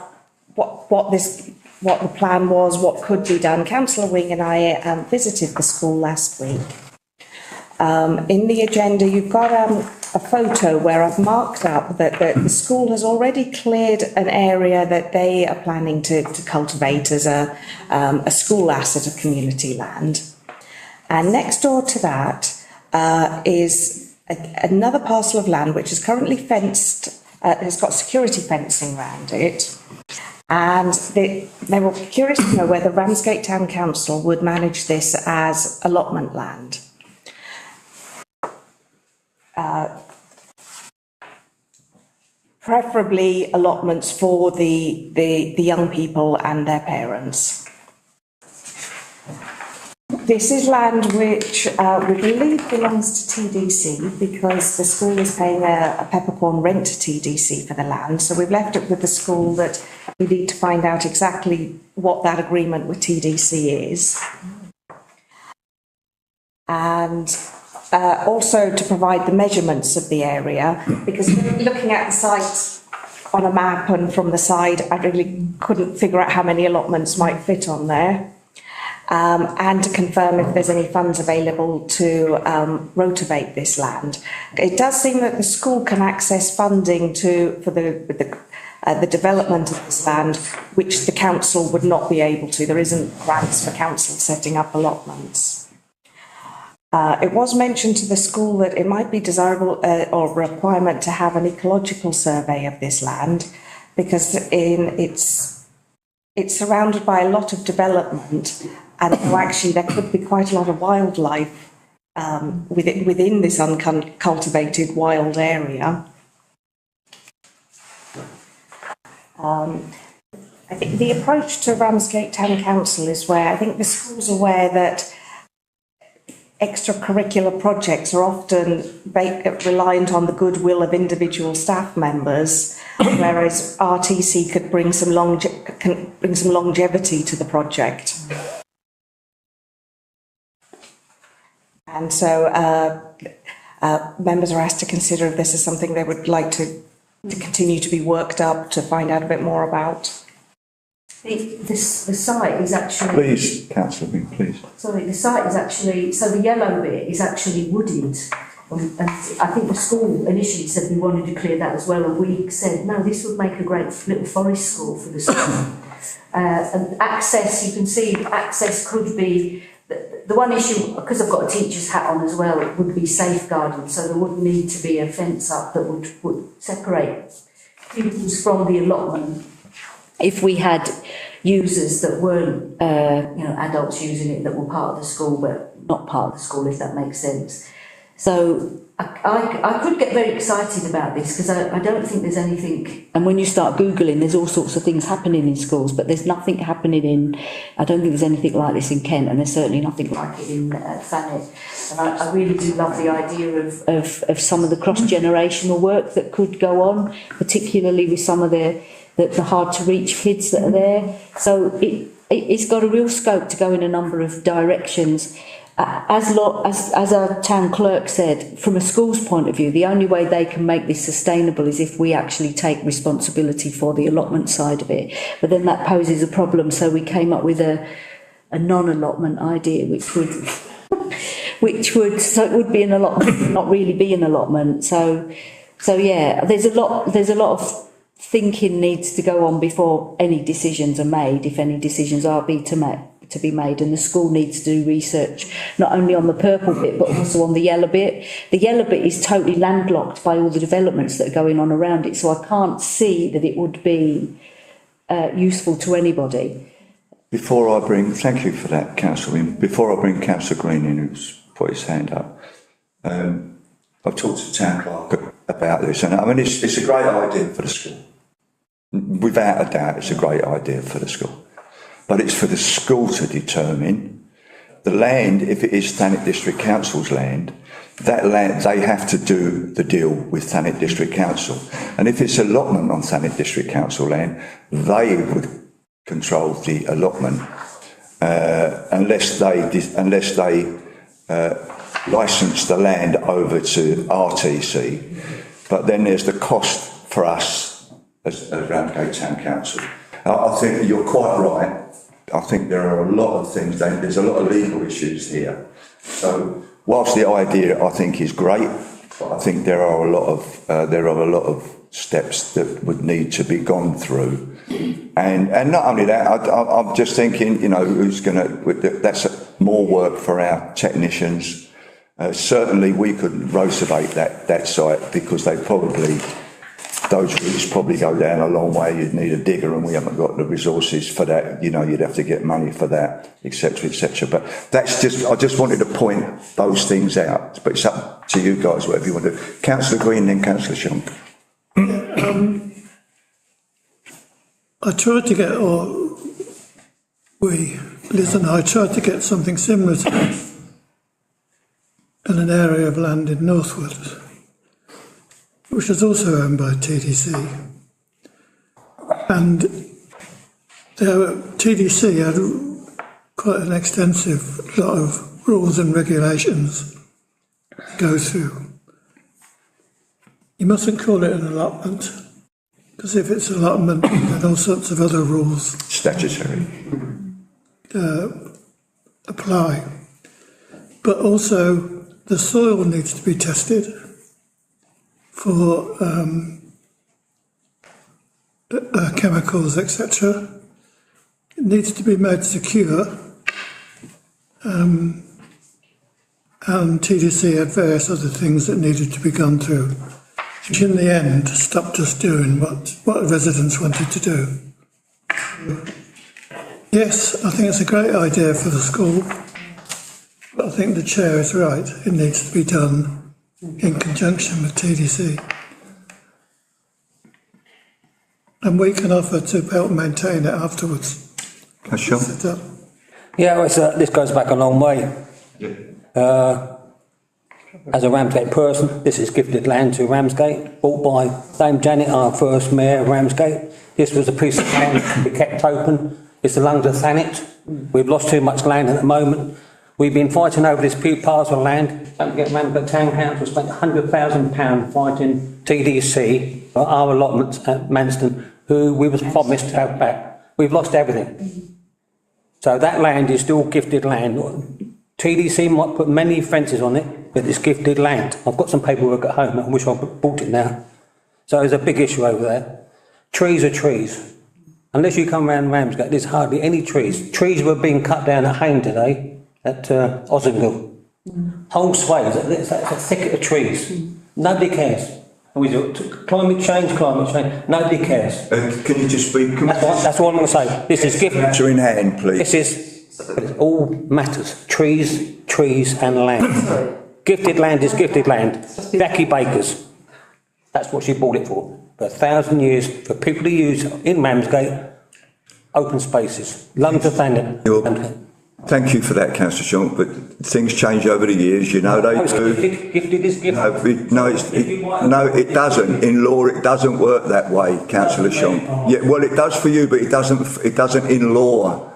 D: what the plan was, what could be done. Councillor Wing and I visited the school last week. In the agenda, you've got a photo where I've marked up that the school has already cleared an area that they are planning to cultivate as a school asset of community land. And next door to that is another parcel of land which is currently fenced, has got security fencing around it. And they were curious to know whether Ramsgate Town Council would manage this as allotment land. Preferably allotments for the young people and their parents. This is land which we believe belongs to TDC because the school is paying a peppercorn rent to TDC for the land. So we've left it with the school that we need to find out exactly what that agreement with TDC is. And also to provide the measurements of the area, because looking at the site on a map and from the side, I really couldn't figure out how many allotments might fit on there. And to confirm if there's any funds available to rotivate this land. It does seem that the school can access funding for the development of this land, which the council would not be able to. There isn't grants for council setting up allotments. It was mentioned to the school that it might be desirable or a requirement to have an ecological survey of this land, because it's surrounded by a lot of development, and actually there could be quite a lot of wildlife within this uncultivated wild area. I think the approach to Ramsgate Town Council is where I think the school's aware that extracurricular projects are often reliant on the goodwill of individual staff members, whereas RTC could bring some longevity to the project. And so members are asked to consider if this is something they would like to continue to be worked up, to find out a bit more about.
B: The site is actually...
A: Please, Councillor Wing, please.
B: Sorry, the site is actually... So the yellow bit is actually wooded. And I think the school initially said we wanted to clear that as well, and we said, no, this would make a great little forest school for the school. And access, you can see, access could be... The one issue, because I've got a teacher's hat on as well, it would be safeguarding, so there would need to be a fence up that would separate pupils from the allotment. If we had users that weren't, adults using it that were part of the school but not part of the school, if that makes sense. So I could get very excited about this because I don't think there's anything, and when you start Googling, there's all sorts of things happening in schools, but there's nothing happening I don't think there's anything like this in Kent, and there's certainly nothing like it in Thanet. And I really do love the idea of some of the cross-generational work that could go on, particularly with some of the hard-to-reach kids that are there. So it's got a real scope to go in a number of directions. As our town clerk said, from a school's point of view, the only way they can make this sustainable is if we actually take responsibility for the allotment side of it. But then that poses a problem, so we came up with a non-allotment idea, which would so it would be an allotment, not really be an allotment. So yeah, there's a lot of thinking needs to go on before any decisions are made, if any decisions are to be made, and the school needs to do research not only on the purple bit but also on the yellow bit. The yellow bit is totally landlocked by all the developments that are going on around it, so I can't see that it would be useful to anybody.
A: Thank you for that, Councillor. Before I bring Councillor Green in, who's put his hand up, I've talked to the town clerk about this, and I mean it's a great idea for the school. Without a doubt, it's a great idea for the school. But it's for the school to determine the land. If it is Thanet District Council's land, that land, they have to do the deal with Thanet District Council. And if it's allotment on Thanet District Council land, they would control the allotment unless they license the land over to RTC. But then there's the cost for us as Ramsgate Town Council. I think you're quite right. I think there are a lot of things, there's a lot of legal issues here. So whilst the idea I think is great, but I think there are a lot of steps that would need to be gone through. And not only that, I'm just thinking, that's more work for our technicians. Certainly we could rotovate that site because those routes probably go down a long way. You'd need a digger and we haven't got the resources for that. You'd have to get money for that, etc., etc. But I just wanted to point those things out. But it's up to you guys, whatever you want to do. Councillor Green, then Councillor Shonk.
I: I tried to get, Liz and I tried to get something similar to this in an area of land in Northwood, which is also owned by TDC. And TDC had quite an extensive lot of rules and regulations to go through. You mustn't call it an allotment, because if it's allotment, then all sorts of other rules
A: statutory
I: apply. But also the soil needs to be tested for chemicals, etc. It needs to be made secure. And TDC had various other things that needed to be gone through, which in the end stopped us doing what residents wanted to do. Yes, I think it's a great idea for the school, but I think the chair is right. It needs to be done in conjunction with TDC. And we can offer to help maintain it afterwards.
A: Sure.
J: Yeah, this goes back a long way. As a Ramsgate person, this is gifted land to Ramsgate, bought by Dame Janet, our first mayor of Ramsgate. This was a piece of land to be kept open. It's the lungs of Thanet. We've lost too much land at the moment. We've been fighting over this parcel of land. Don't forget, Ramsgate Town Council spent £100,000 fighting TDC for our allotments at Manston, who we was promised to have back. We've lost everything. So that land is still gifted land. TDC might put many fences on it, but it's gifted land. I've got some paperwork at home. I wish I bought it now. So there's a big issue over there. Trees are trees. Unless you come around Ramsgate, there's hardly any trees. Trees were being cut down at Hayne today, at Ossingall. Whole swathes, that's a thicket of trees. Nobody cares. Climate change, nobody cares.
A: Can you just speak?
J: That's all I'm going to say. This is gifted.
A: Matter in hand, please.
J: This is all matters. Trees and land. Gifted land is gifted land. Becky Baker's. That's what she bought it for 1,000 years, for people to use in Ramsgate, open spaces. Lungs of Thanet.
A: Thank you for that, Councillor Shonk, but things change over the years, they do.
J: Gifted is gifted.
A: No, it doesn't. In law, it doesn't work that way, Councillor Shonk. Yeah, well, it does for you, but it doesn't in law,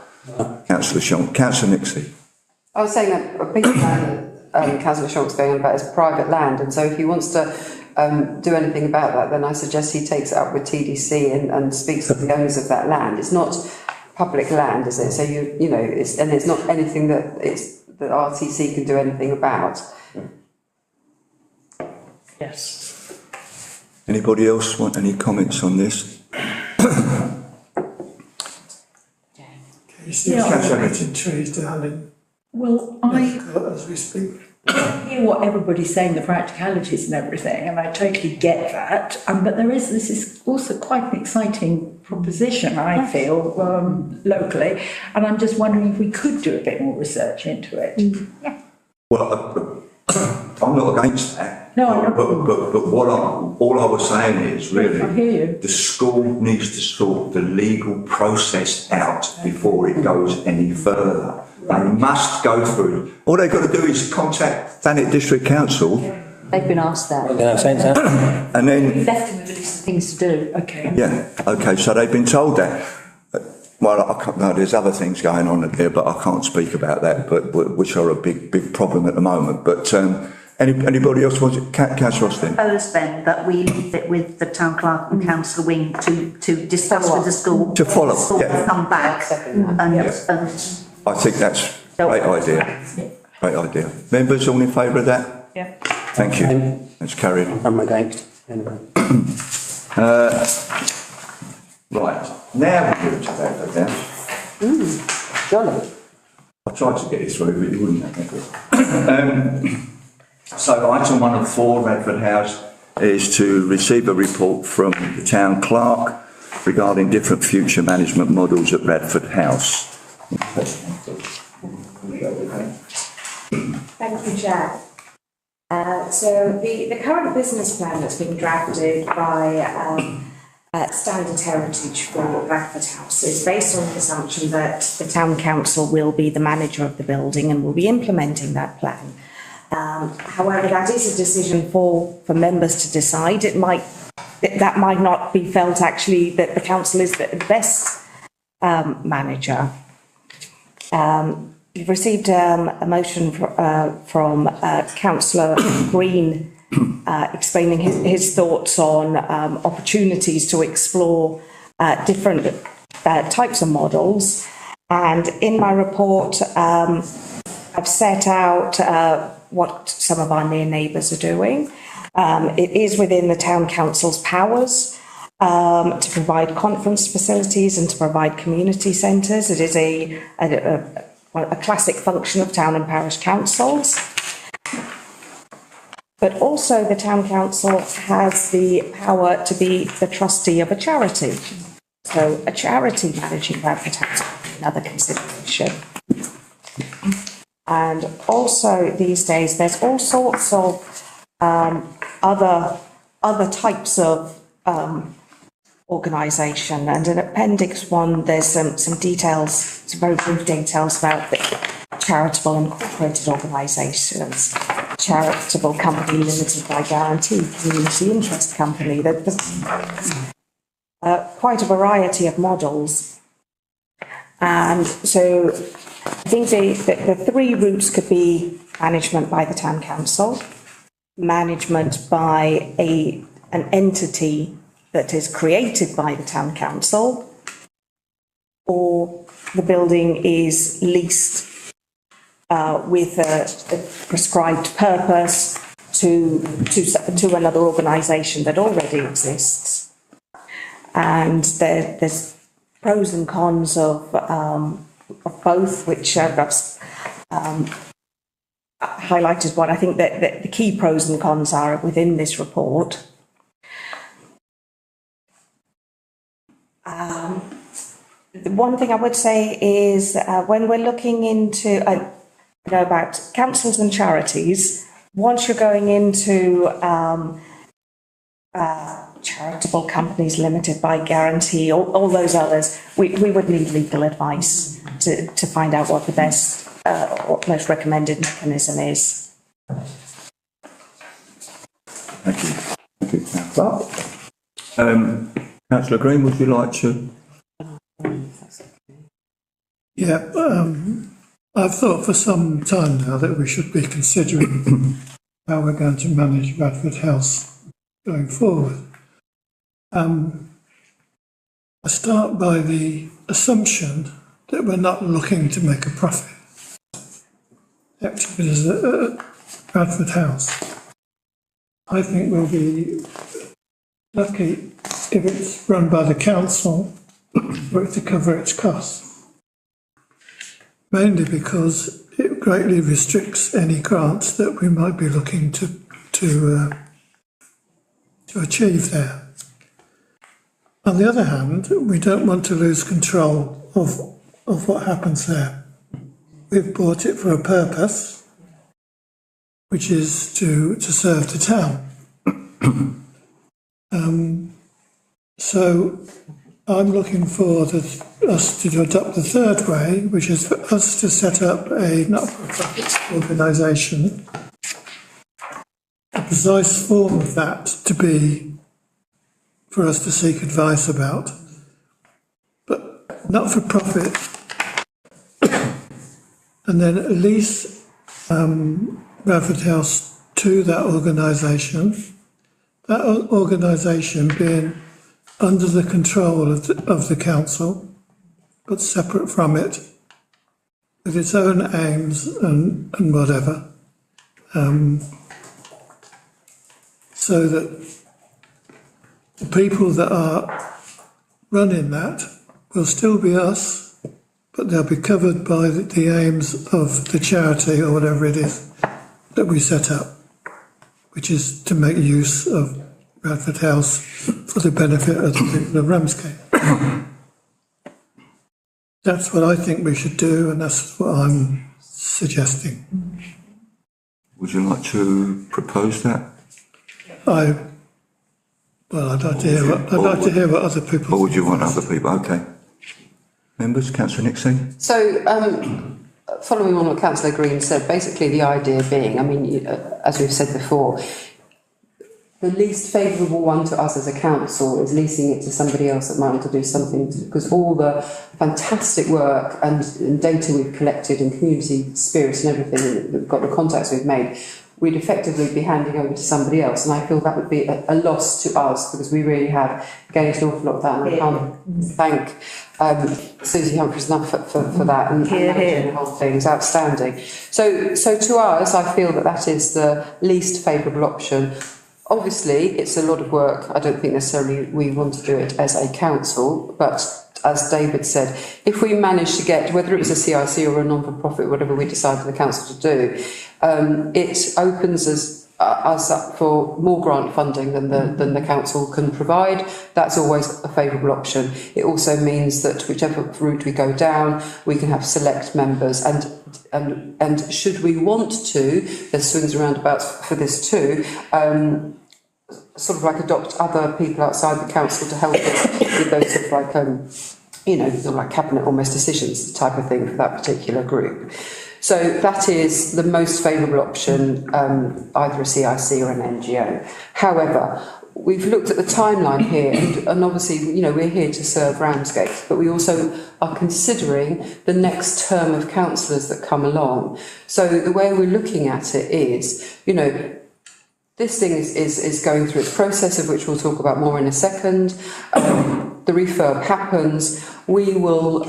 A: Councillor Shonk. Councillor Nixie. I
G: was saying that a big land Councillor Shonk's going on about is private land, and so if he wants to do anything about that, then I suggest he takes it up with TDC and speaks to the owners of that land. It's not public land, is it? So it's not anything that RTC can do anything about.
H: Yes.
A: Anybody else want any comments on this?
I: You see trees down in
E: Well, I
I: as we speak.
E: hear what everybody's saying, the practicalities and everything, and I totally get that. But this is also quite an exciting proposition, I feel, locally. And I'm just wondering if we could do a bit more research into it.
A: Well, I'm not against that.
E: No, I know.
A: But all I was saying is really,
E: I hear you.
A: the school needs to sort the legal process out before it goes any further. They must go through. All they've got to do is contact Thanet District Council,
B: They've been asked that.
A: and then
B: We've left them with a list of things to do.
E: Okay.
A: yeah, okay. So they've been told that. Well, I can't, no, there's other things going on there, but I can't speak about that. But which are a big problem at the moment. But anybody else wants it? Councillor Austin.
H: Propose then that we leave it with the town clerk and council wing to discuss with the school.
A: To follow,
H: The school
A: yeah.
H: come back and
A: I think that's a great idea. Great idea. Members, all in favour of that?
H: Yeah.
A: Thank you. That's carried.
J: I'm against. Anyway.
A: Right, now we move to Radford House.
J: Jolly.
A: I tried to get it through, but you wouldn't have. So item 1 of 4, Radford House, is to receive a report from the town clerk regarding different future management models at Radford House.
D: Thank you, Chair. So the current business plan that's been drafted by Standard Heritage for Radford House is based on the assumption that the town council will be the manager of the building and will be implementing that plan. However, that is a decision for members to decide. That might not be felt actually that the council is the best manager. We've received a motion from Councillor Green explaining his thoughts on opportunities to explore different types of models. And in my report, I've set out what some of our near neighbours are doing. It is within the town council's powers to provide conference facilities and to provide community centres. It is a classic function of town and parish councils. But also the town council has the power to be the trustee of a charity. So a charity managing Radford House is another consideration. And also these days there's all sorts of other types of organisation, and in Appendix 1 there's some details, some very brief details about the charitable incorporated organisations, charitable company limited by guarantee, community interest company. There's quite a variety of models, and so I think the 3 routes could be management by the town council, management by an entity that is created by the town council, or the building is leased with a prescribed purpose to another organisation that already exists. And there's pros and cons of both, which I've highlighted. What I think that the key pros and cons are within this report. The one thing I would say is when we're looking into about councils and charities, once you're going into charitable companies limited by guarantee, all those others, we would need legal advice to find out what the best, what most recommended mechanism is.
A: Thank you. Thank you, Councillor. Councillor Green, would you like to?
I: Yeah, I've thought for some time now that we should be considering how we're going to manage Radford House going forward. I start by the assumption that we're not looking to make a profit. The activities at Radford House, I think, will be lucky if it's run by the council for it to cover its costs. Mainly because it greatly restricts any grants that we might be looking to achieve there. On the other hand, we don't want to lose control of what happens there. We've bought it for a purpose, which is to serve the town. So I'm looking for us to adopt the third way, which is for us to set up a not-for-profit organisation. The precise form of that to be for us to seek advice about. But not-for-profit, and then lease Radford House to that organisation. That organisation being under the control of the council, but separate from it, with its own aims and whatever, so that the people that are running that will still be us, but they'll be covered by the aims of the charity or whatever it is that we set up, which is to make use of Radford House for the benefit of the people of Ramsgate. That's what I think we should do, and that's what I'm suggesting.
A: Would you like to propose that?
I: I'd like to hear what other people.
A: Or would you want other people? Okay. Members, Councillor Nixon?
G: So, following on what Councillor Green said, basically the idea being, I mean, as we've said before, the least favourable one to us as a council is leasing it to somebody else that might want to do something, because all the fantastic work and data we've collected and community spirit and everything, and we've got the contacts we've made, we'd effectively be handing over to somebody else, and I feel that would be a loss to us, because we really have gained an awful lot of that, and I can't thank Susie Humphries enough for that, and managing the whole thing is outstanding. So to us, I feel that is the least favourable option. Obviously, it's a lot of work. I don't think necessarily we want to do it as a council, but as David said, if we manage to get, whether it was a CIC or a non-for-profit, whatever we decide for the council to do, it opens us up for more grant funding than the council can provide. That's always a favourable option. It also means that whichever route we go down, we can have select members, and should we want to, there's swings and roundabouts for this too, sort of like adopt other people outside the council to help us with those sort of like, sort of like cabinet almost decisions type of thing for that particular group. So that is the most favourable option, either a CIC or an NGO. However, we've looked at the timeline here, and obviously, we're here to serve Ramsgate, but we also are considering the next term of councillors that come along. So the way we're looking at it is, this thing is going through its process, of which we'll talk about more in a second. The refurb happens. We will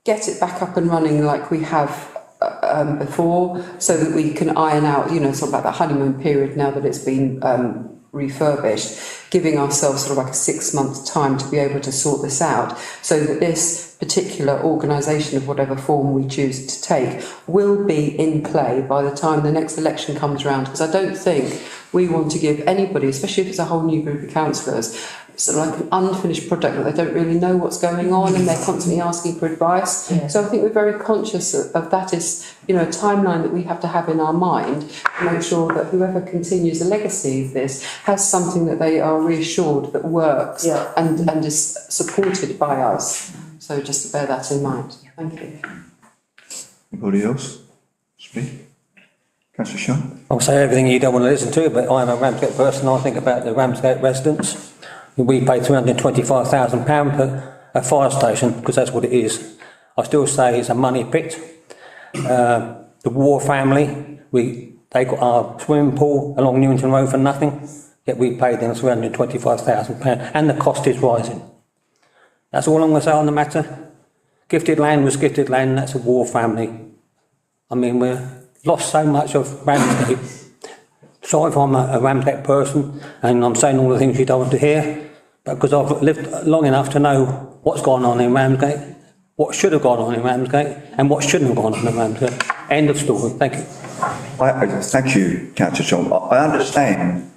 G: get it back up and running like we have before, so that we can iron out, sort of like that honeymoon period now that it's been refurbished, giving ourselves sort of like a 6 month time to be able to sort this out, so that this particular organisation of whatever form we choose to take will be in play by the time the next election comes around, because I don't think we want to give anybody, especially if it's a whole new group of councillors, sort of like an unfinished project that they don't really know what's going on and they're constantly asking for advice. Yeah. So I think we're very conscious of that is, a timeline that we have to have in our mind to make sure that whoever continues the legacy of this has something that they are reassured that works and is supported by us. So just to bear that in mind. Thank you.
A: Anybody else speak? Councillor Sean?
J: I'll say everything you don't want to listen to, but I'm a Ramsgate person. I think about the Ramsgate residents. We pay £325,000 per a fire station, because that's what it is. I still say it's a money pit. The War family, they got our swimming pool along Newington Road for nothing, yet we paid them £325,000, and the cost is rising. That's all I'm going to say on the matter. Gifted land was gifted land, that's a War family. I mean, we've lost so much of Ramsgate sorry if I'm a Ramsgate person and I'm saying all the things you don't want to hear, but because I've lived long enough to know what's gone on in Ramsgate, what should have gone on in Ramsgate, and what shouldn't have gone on in Ramsgate. End of story. Thank you.
A: Thank you, Councillor John. I understand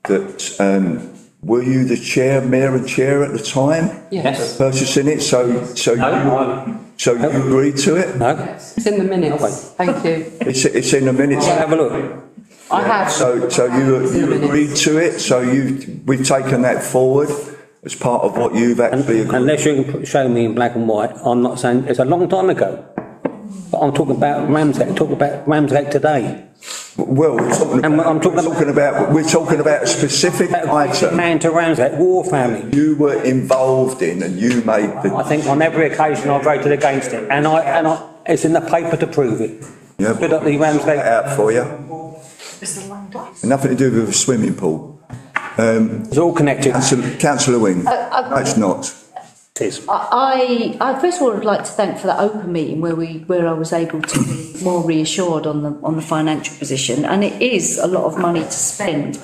A: that, were you the mayor and chair at the time?
G: Yes.
A: Purchasing it, so you agreed to it?
J: No.
G: It's in the minutes. Thank you.
A: It's in the minutes.
J: Have a look.
G: I have.
A: So you agreed to it, so we've taken that forward as part of what you've actually agreed.
J: Unless you can show me in black and white, I'm not saying, it's a long time ago. But I'm talking about Ramsgate today.
A: Well, we're talking about a specific item
J: Man to Ramsgate, war family.
A: you were involved in, and you made the.
J: I think on every occasion I've voted against it, and it's in the paper to prove it.
A: Yeah,
J: Put up the Ramsgate.
A: out for you. Nothing to do with a swimming pool.
J: It's all connected.
A: Councillor Wing. No, it's not.
J: It is.
B: I first of all would like to thank for that open meeting where I was able to be more reassured on the financial position, and it is a lot of money to spend.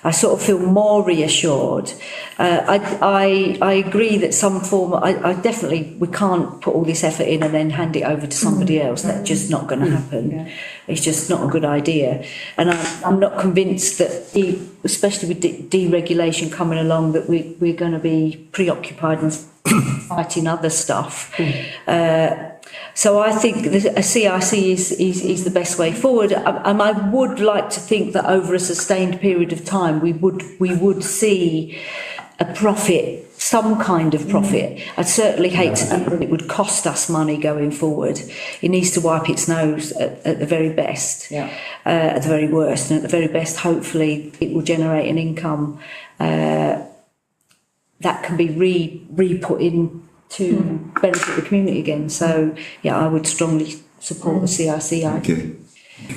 B: I sort of feel more reassured. I agree that some form. I definitely, we can't put all this effort in and then hand it over to somebody else. That's just not going to happen. Yeah. It's just not a good idea. And I'm not convinced that, especially with deregulation coming along, that we're going to be preoccupied with fighting other stuff. So I think a CRC is the best way forward. And I would like to think that over a sustained period of time, we would see a profit, some kind of profit. I'd certainly hate to think that it would cost us money going forward. It needs to wipe its nose at the very best, at the very worst, and at the very best, hopefully, it will generate an income that can be re-put in to benefit the community again. So, yeah, I would strongly support the CRC.
A: Thank you.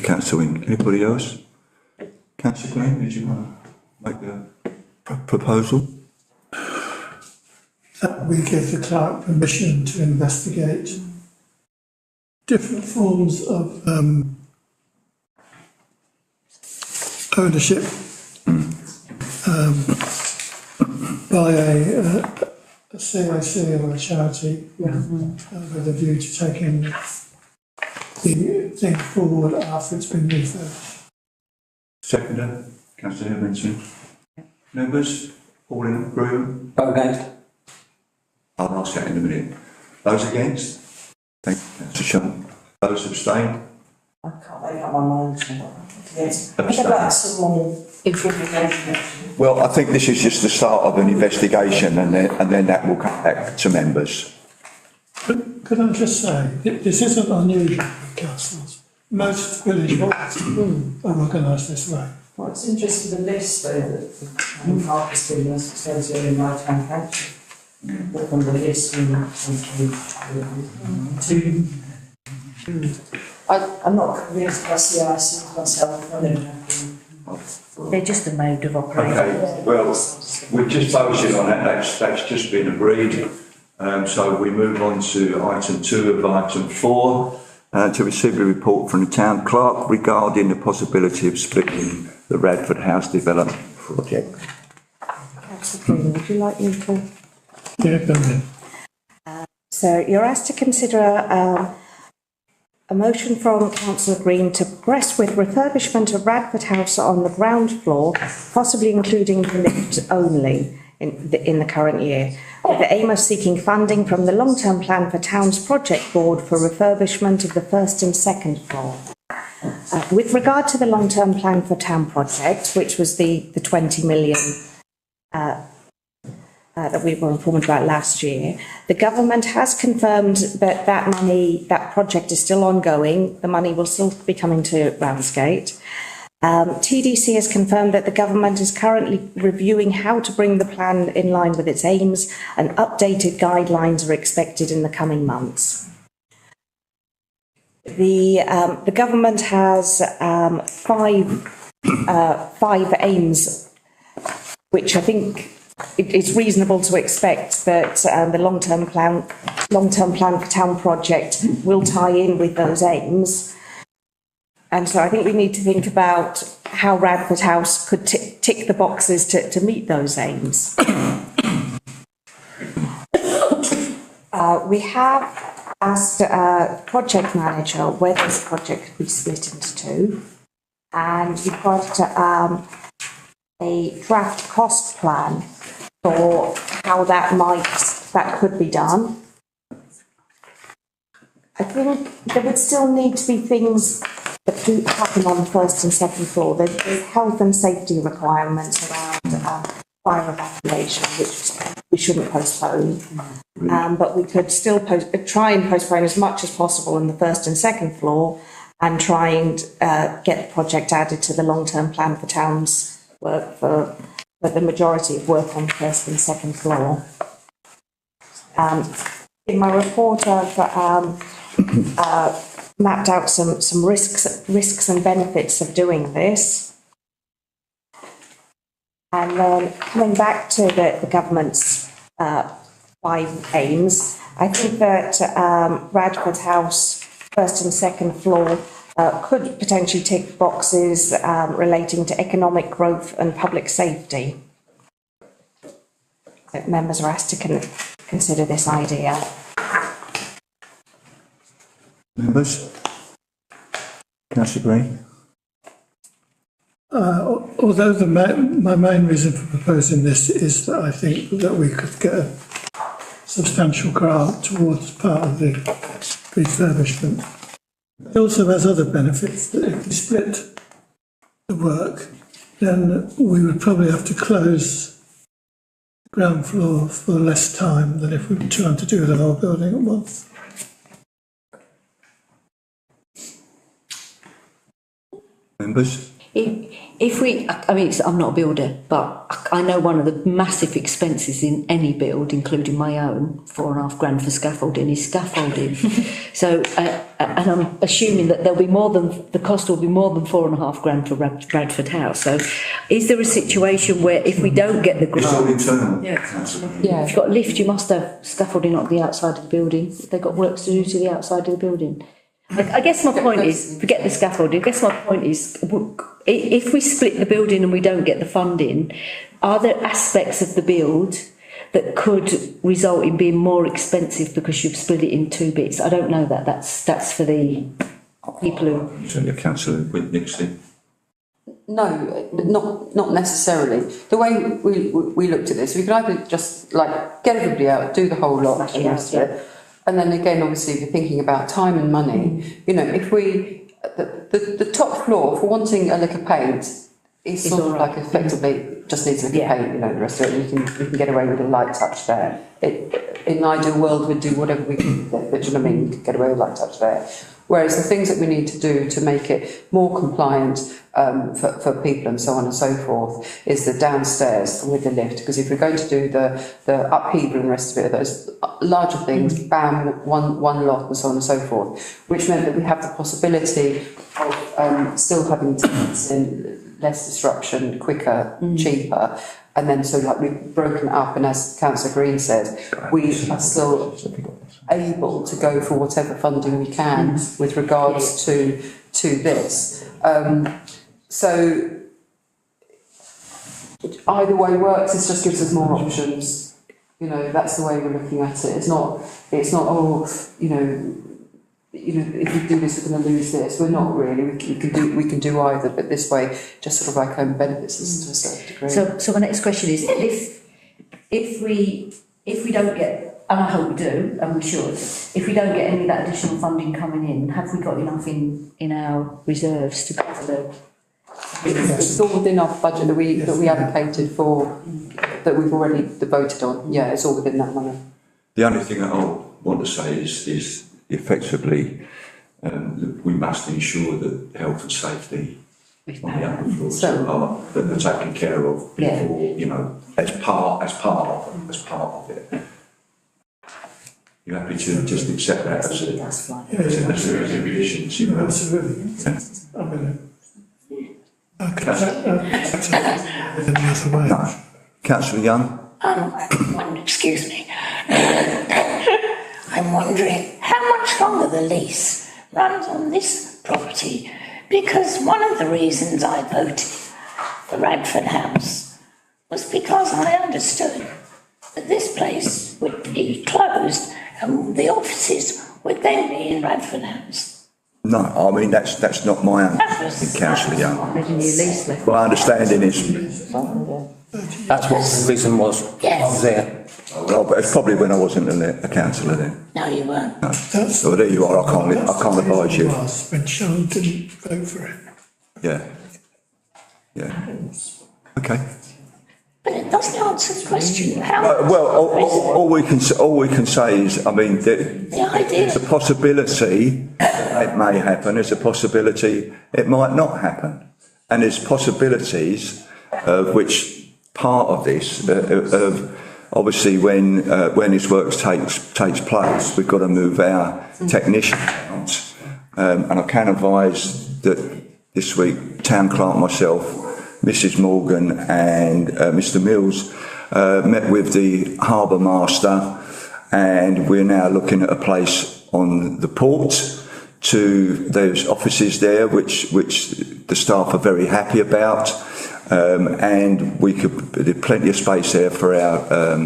A: Councillor Wing. Anybody else? Councillor Green, did you want to make a proposal?
I: That we give the clerk permission to investigate different forms of ownership by a CIC or a charity with a view to taking the thing forward after it's been refurbished.
A: Seconder, Councillor Edmondson. Members, all in agreement?
J: Vote against.
A: I'll ask that in a minute. Those against? Thank you, Councillor Sean. Those abstained?
K: I can't make up my mind to yes. I'd
A: Abstained.
K: like some more information.
A: Well, I think this is just the start of an investigation, and then that will come back to members.
I: Could I just say, this isn't unusual with councils. Most village boards are organised this way.
K: Well, it's interesting the list though that the park has given us, it says here in right-hand country. Look on the list and I'm not convinced by CIC myself. I don't have
B: They're just a mode of operation.
A: Okay, well, we've just voted on that, that's just been agreed. So we move on to item 2 of item 4, to receive a report from the town clerk regarding the possibility of splitting the Radford House development project.
D: Councillor Green, would you like me to?
I: Yeah, go ahead.
D: So you're asked to consider a motion from Councillor Green to progress with refurbishment of Radford House on the ground floor, possibly including the lift only in the current year, with the aim of seeking funding from the long-term plan for Towns Project Board for refurbishment of the first and second floor. With regard to the long-term plan for town project, which was the 20 million that we were informed about last year, the government has confirmed that that project is still ongoing. The money will still be coming to Ramsgate. TDC has confirmed that the government is currently reviewing how to bring the plan in line with its aims, and updated guidelines are expected in the coming months. The government has five aims, which I think it's reasonable to expect that the long-term plan for town project will tie in with those aims. And so I think we need to think about how Radford House could tick the boxes to meet those aims. We have asked project manager whether this project could be split into two, and we've got a draft cost plan for how that could be done. I think there would still need to be things that do happen on the first and second floor. There's health and safety requirements around fire evacuation, which we shouldn't postpone. But we could still try and postpone as much as possible on the first and second floor, and try and get the project added to the long-term plan for towns work for the majority of work on the first and second floor. In my report, I've mapped out some risks and benefits of doing this. And then coming back to the government's 5 aims, I think that Radford House, first and second floor, could potentially tick boxes relating to economic growth and public safety. Members are asked to consider this idea.
A: Members? Councillor Green?
I: Although my main reason for proposing this is that I think that we could get a substantial grant towards part of the refurbishment. It also has other benefits, that if we split the work, then we would probably have to close the ground floor for less time than if we were trying to do the whole building at once.
A: Members?
B: If we, I mean, I'm not a builder, but I know one of the massive expenses in any build, including my own, £4,500 for scaffolding, is scaffolding. So, and I'm assuming that the cost will be more than £4,500 for Radford House. So, is there a situation where if we don't get the grant,
A: It's all internal.
B: yeah.
G: Yeah.
B: If you've got a lift, you must have scaffolding up the outside of the building. If they've got works to do to the outside of the building. I guess my point is, forget the scaffolding, I guess my point is, if we split the building and we don't get the funding, are there aspects of the build that could result in being more expensive because you've split it in 2 bits? I don't know that, that's for the people who...
A: Certainly, Councillor Nixon.
G: No, not necessarily. The way we looked at this, we could either just like get everybody out, do the whole lot, and the rest of it. And then again, obviously, if you're thinking about time and money, you know, if we, the top floor for wanting a lick of paint is sort of like effectively just needs a lick of paint, you know, the rest of it, we can get away with a light touch there. In an ideal world, we'd do whatever we could, but you know what I mean, we could get away with a light touch there. Whereas the things that we need to do to make it more compliant for people and so on and so forth is the downstairs with the lift. Because if we're going to do the upheaval and the rest of it, those larger things, bam, one lot and so on and so forth, which meant that we have the possibility of still having tenants in less disruption, quicker, cheaper. And then so like we've broken it up, and as Councillor Green said, we are still able to go for whatever funding we can with regards to this. So either way works, it just gives us more options. You know, that's the way we're looking at it. It's not you know, if we do this, we're going to lose this. We're not really. We can do either, but this way just sort of like benefits us to a certain degree.
B: So my next question is, if we don't get, and I hope we do, and we should, if we don't get any of that additional funding coming in, have we got enough in our reserves to cover the...
G: It's all within our budget that we advocated for, that we've already voted on. Yeah, it's all within that money.
A: The only thing that I want to say is effectively, we must ensure that health and safety on the upper floors that they're taken care of before, you know, as part of it. You're happy to just accept that as a condition?
I: You know, absolutely. I mean,
A: Councillor Young?
F: Excuse me. I'm wondering how much longer the lease runs on this property Because one of the reasons I voted for Radford House was because I understood that this place would be closed and the offices would then be in Radford House.
A: No, I mean, that's not my understanding, councillor Young. My understanding is,
J: That's what the reason was. I was there.
A: well, but it's probably when I wasn't a councillor then.
F: No, you weren't.
A: No. So there you are, I can't advise you.
I: When Sean didn't vote for it.
A: Yeah. Yeah. Okay.
F: But it doesn't answer the question. How?
A: Well, all we can say is, I mean,
F: The idea.
A: there's a possibility it may happen, there's a possibility it might not happen. And there's possibilities of which part of this, of obviously when this work takes place, we've got to move our technician out. And I can advise that this week, Town Clerk, myself, Mrs Morgan and Mr Mills met with the harbour master, and we're now looking at a place on the port. There's offices there which the staff are very happy about, and there's plenty of space there for our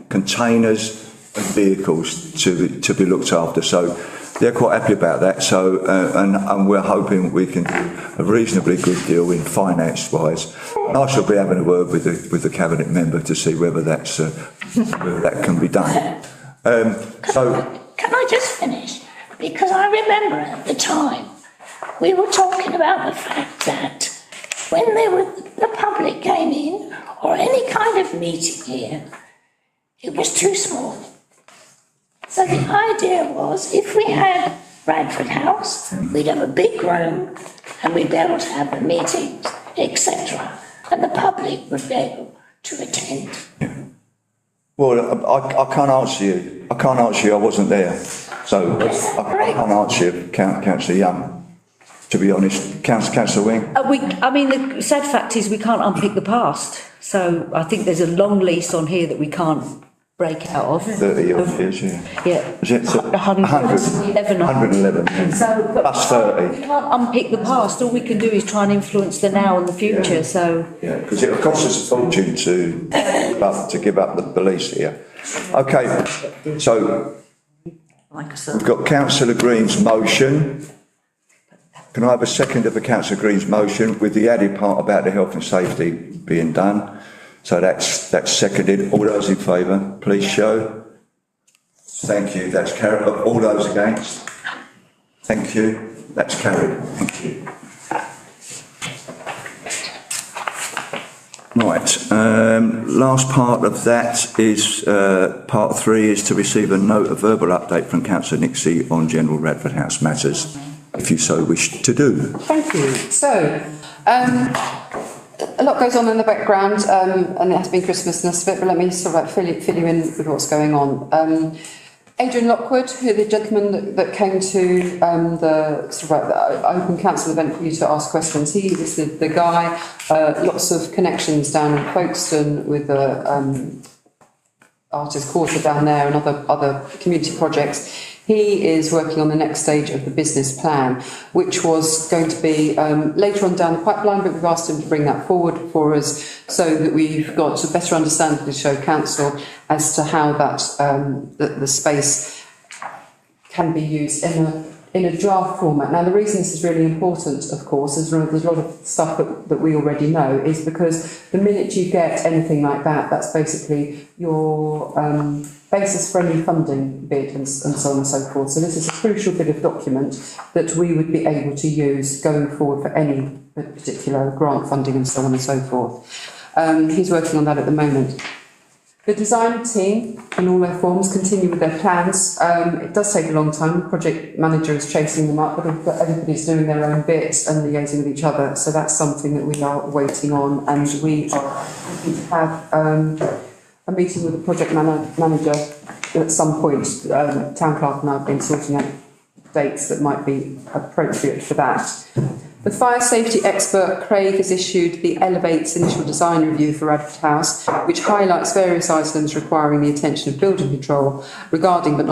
A: containers and vehicles to be looked after. So they're quite happy about that. So and we're hoping we can do a reasonably good deal in finance wise. I shall be having a word with the cabinet member to see whether whether that can be done.
F: Can I just finish? Because I remember at the time we were talking about the fact that when the public came in or any kind of meeting here, it was too small. So the idea was if we had Radford House, we'd have a big room and we'd be able to have the meetings, etc. And the public would be able to attend.
A: Well, I can't answer you. I wasn't there. So I can't answer you, Councillor Young. To be honest, Councillor Wing.
B: I mean, the sad fact is we can't unpick the past. So I think there's a long lease on here that we can't break out of.
A: 30 odd years, yeah.
B: Yeah.
A: Is it
B: 111.
A: 111, yeah.
B: So, but
A: Plus 30.
B: we can't unpick the past. All we can do is try and influence the now and the future.
A: Yeah.
B: So.
A: Yeah, because it costs us a fortune to give up the lease here. Okay, so we've got Councillor Green's motion. Can I have a second of the Councillor Green's motion with the added part about the health and safety being done? So that's seconded. All those in favour, please show. Thank you. That's carried. All those against? Thank you. That's carried. Thank you. Right. Last part of that is part 3 is to receive a note of verbal update from Councillor Nixie on general Radford House matters, if you so wish to do.
G: Thank you. So, a lot goes on in the background, and it has been Christmas and that's a bit, but let me sort of fill you in with what's going on. Adrian Lockwood, who the gentleman that came to the sort of the open council event for you to ask questions, he was the guy. Lots of connections down in Folkestone with the Artists Quarter down there and other community projects. He is working on the next stage of the business plan, which was going to be later on down the pipeline, but we've asked him to bring that forward for us so that we've got a better understanding to show council as to how that the space can be used in a draft format. Now, the reason this is really important, of course, is there's a lot of stuff that we already know, is because the minute you get anything like that, that's basically your basis for any funding bid and so on and so forth. So this is a crucial bit of document that we would be able to use going forward for any particular grant funding and so on and so forth. He's working on that at the moment. The design team, in all their forms, continue with their plans. It does take a long time. The project manager is chasing them up, but everybody's doing their own bits and liaising with each other. So that's something that we are waiting on, and we are looking to have a meeting with the project manager at some point. Town clerk and I have been sorting out dates that might be appropriate for that. The fire safety expert, Craig, has issued the Elevate's initial design review for Radford House, which highlights various items requiring the attention of building control regarding but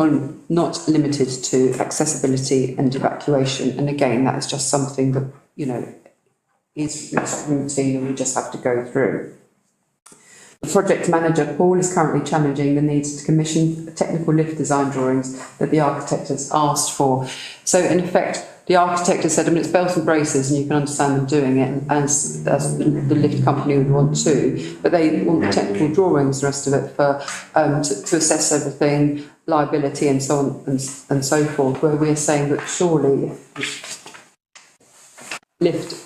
G: not limited to accessibility and evacuation. And again, that is just something that is routine and we just have to go through. The project manager, Paul, is currently challenging the need to commission technical lift design drawings that the architect has asked for. So in effect, the architect has said, it's belts and braces and you can understand them doing it as the lift company would want to, but they want the technical drawings, the rest of it, for to assess everything, liability and so on and so forth, where we're saying that surely lift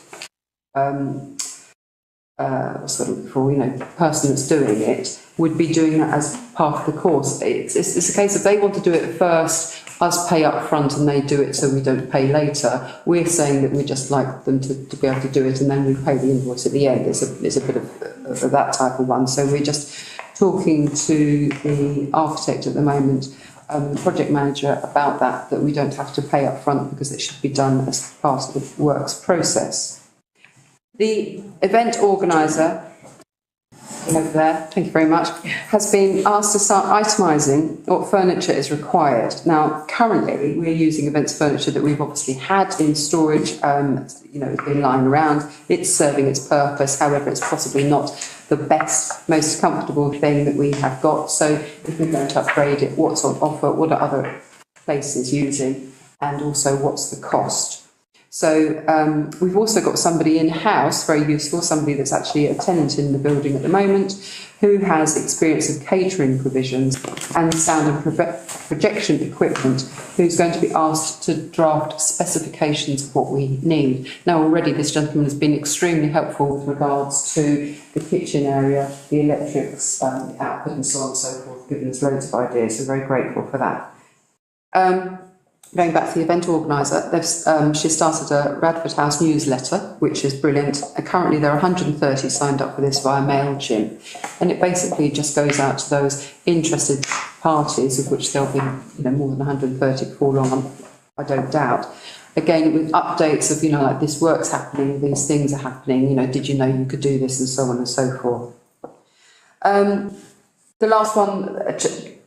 G: person that's doing it would be doing that as part of the course. It's a case of they want to do it first, us pay up front and they do it so we don't pay later. We're saying that we just like them to be able to do it and then we pay the invoice at the end. It's a bit of that type of one. So we're just talking to the architect at the moment, the project manager, about that we don't have to pay up front because it should be done as part of the works process. The event organiser, over there, thank you very much, has been asked to start itemising what furniture is required. Now, currently, we're using events furniture that we've obviously had in storage, it's been lying around, it's serving its purpose, however, it's possibly not the best, most comfortable thing that we have got. So if we're going to upgrade it, what's on offer, what are other places using, and also what's the cost? So we've also got somebody in-house, very useful, somebody that's actually a tenant in the building at the moment, who has experience of catering provisions and sound and projection equipment, who's going to be asked to draft specifications of what we need. Now already this gentleman has been extremely helpful with regards to the kitchen area, the electrics, the output and so on and so forth, giving us loads of ideas, so very grateful for that. Going back to the event organiser, she started a Radford House newsletter, which is brilliant. Currently there are 130 signed up for this via MailChimp, and it basically just goes out to those interested parties, of which there'll be more than 130 before long, I don't doubt. Again, with updates of like this work's happening, these things are happening. Did you know you could do this, and so on and so forth. The last one.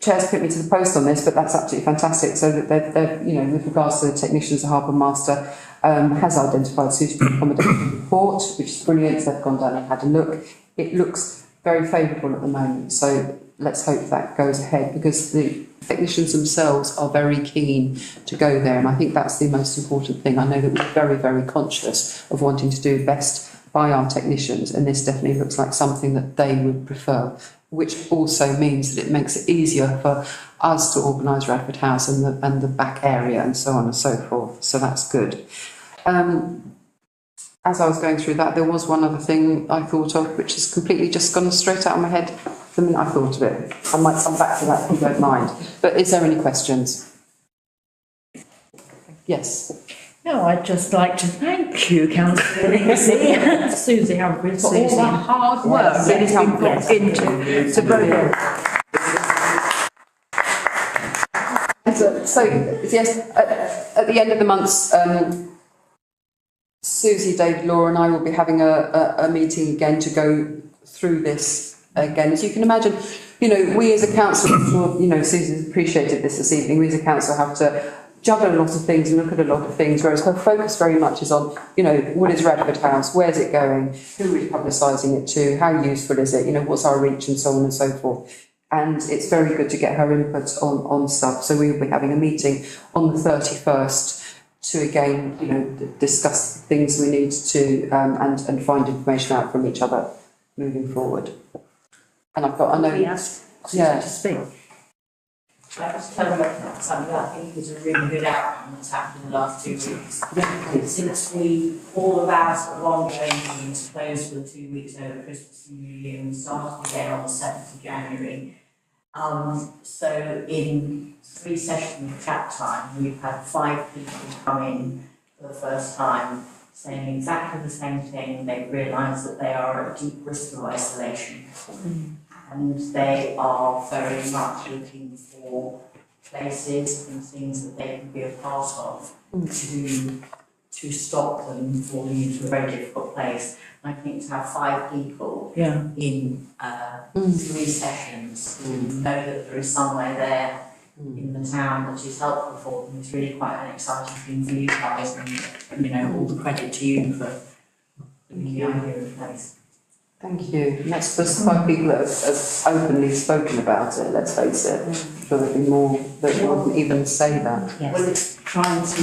G: Chair's put me to the post on this, but that's absolutely fantastic. So that they're with regards to the technicians, the harbour master has identified suitable accommodation report, which is brilliant. They've gone down and had a look. It looks very favourable at the moment. So let's hope that goes ahead, because the technicians themselves are very keen to go there, and I think that's the most important thing. I know that we're very, very conscious of wanting to do best by our technicians, and this definitely looks like something that they would prefer, which also means that it makes it easier for us to organise Radford House and the back area and so on and so forth. So that's good. As I was going through that, there was one other thing I thought of, which has completely just gone straight out of my head the minute I thought of it. I might come back to that if you don't mind. But is there any questions? Yes.
H: No, I'd just like to thank you, Councillor Lindsay and Susie Humphries, for all the hard work that has been put into both.
G: So yes, at the end of the month, Susie, David, Laura and I will be having a meeting again to go through this again. As you can imagine, we as a council, Susie's appreciated this evening, we as a council have to juggle a lot of things and look at a lot of things, whereas her focus very much is on, what is Radford House, where's it going, who are we publicising it to, how useful is it, what's our reach and so on and so forth. And it's very good to get her input on stuff. So we will be having a meeting on the 31st to again, discuss things we need to and find information out from each other moving forward. And I know.
H: Yes.
G: Yeah.
H: To speak.
K: I was telling you something that I think was a really good outcome that's happened in the last 2 weeks. Since all of our long-term meetings closed for the 2 weeks over Christmas and New Year, and we started again on the 7th of January. So in 3 sessions of chat time, we've had 5 people come in for the first time saying exactly the same thing. They've realised that they are at deep risk of isolation. And they are very much looking for places and things that they can be a part of to stop them falling into a very difficult place. And I think to have 5 people in 3 sessions who know that there is somewhere there in the town that is helpful for them. It's really quite an exciting thing for you guys, and you know, all the credit to you for putting the idea in place.
G: Thank you. And that's the 5 people that have openly spoken about it, let's face it. I'm sure there'll be more that wouldn't even say that.
H: Yes.
K: Well, it's trying to,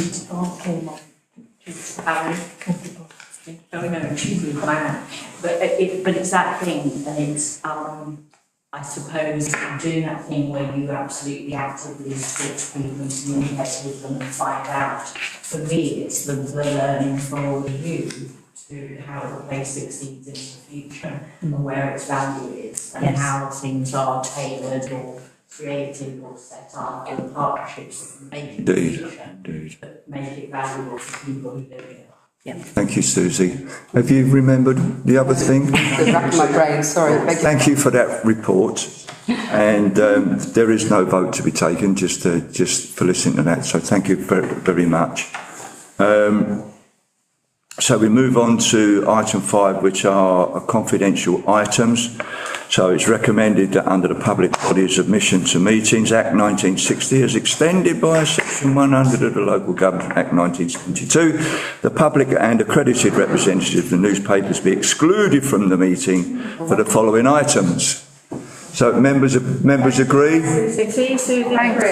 K: no, she's a man, but it's that thing, and it's, I suppose, doing that thing where you absolutely actively speak to people and communicate with them and find out. For me, it's the learning for all of you to how the place succeeds in the future and where its value is and how things are tailored or created or set up or partnerships that make it efficient, but make it valuable for people who live here.
B: Yeah.
A: Thank you, Susie. Have you remembered the other thing?
G: The back of my brain, sorry.
A: Thank you for that report. And there is no vote to be taken, just for listening to that. So thank you very, very much. So we move on to item 5, which are confidential items. So it's recommended that under the Public Bodies Admission to Meetings Act 1960, as extended by Section 100 of the Local Government Act 1972, the public and accredited representatives of the newspapers be excluded from the meeting for the following items. So members agree?
B: Susie,
G: I agree.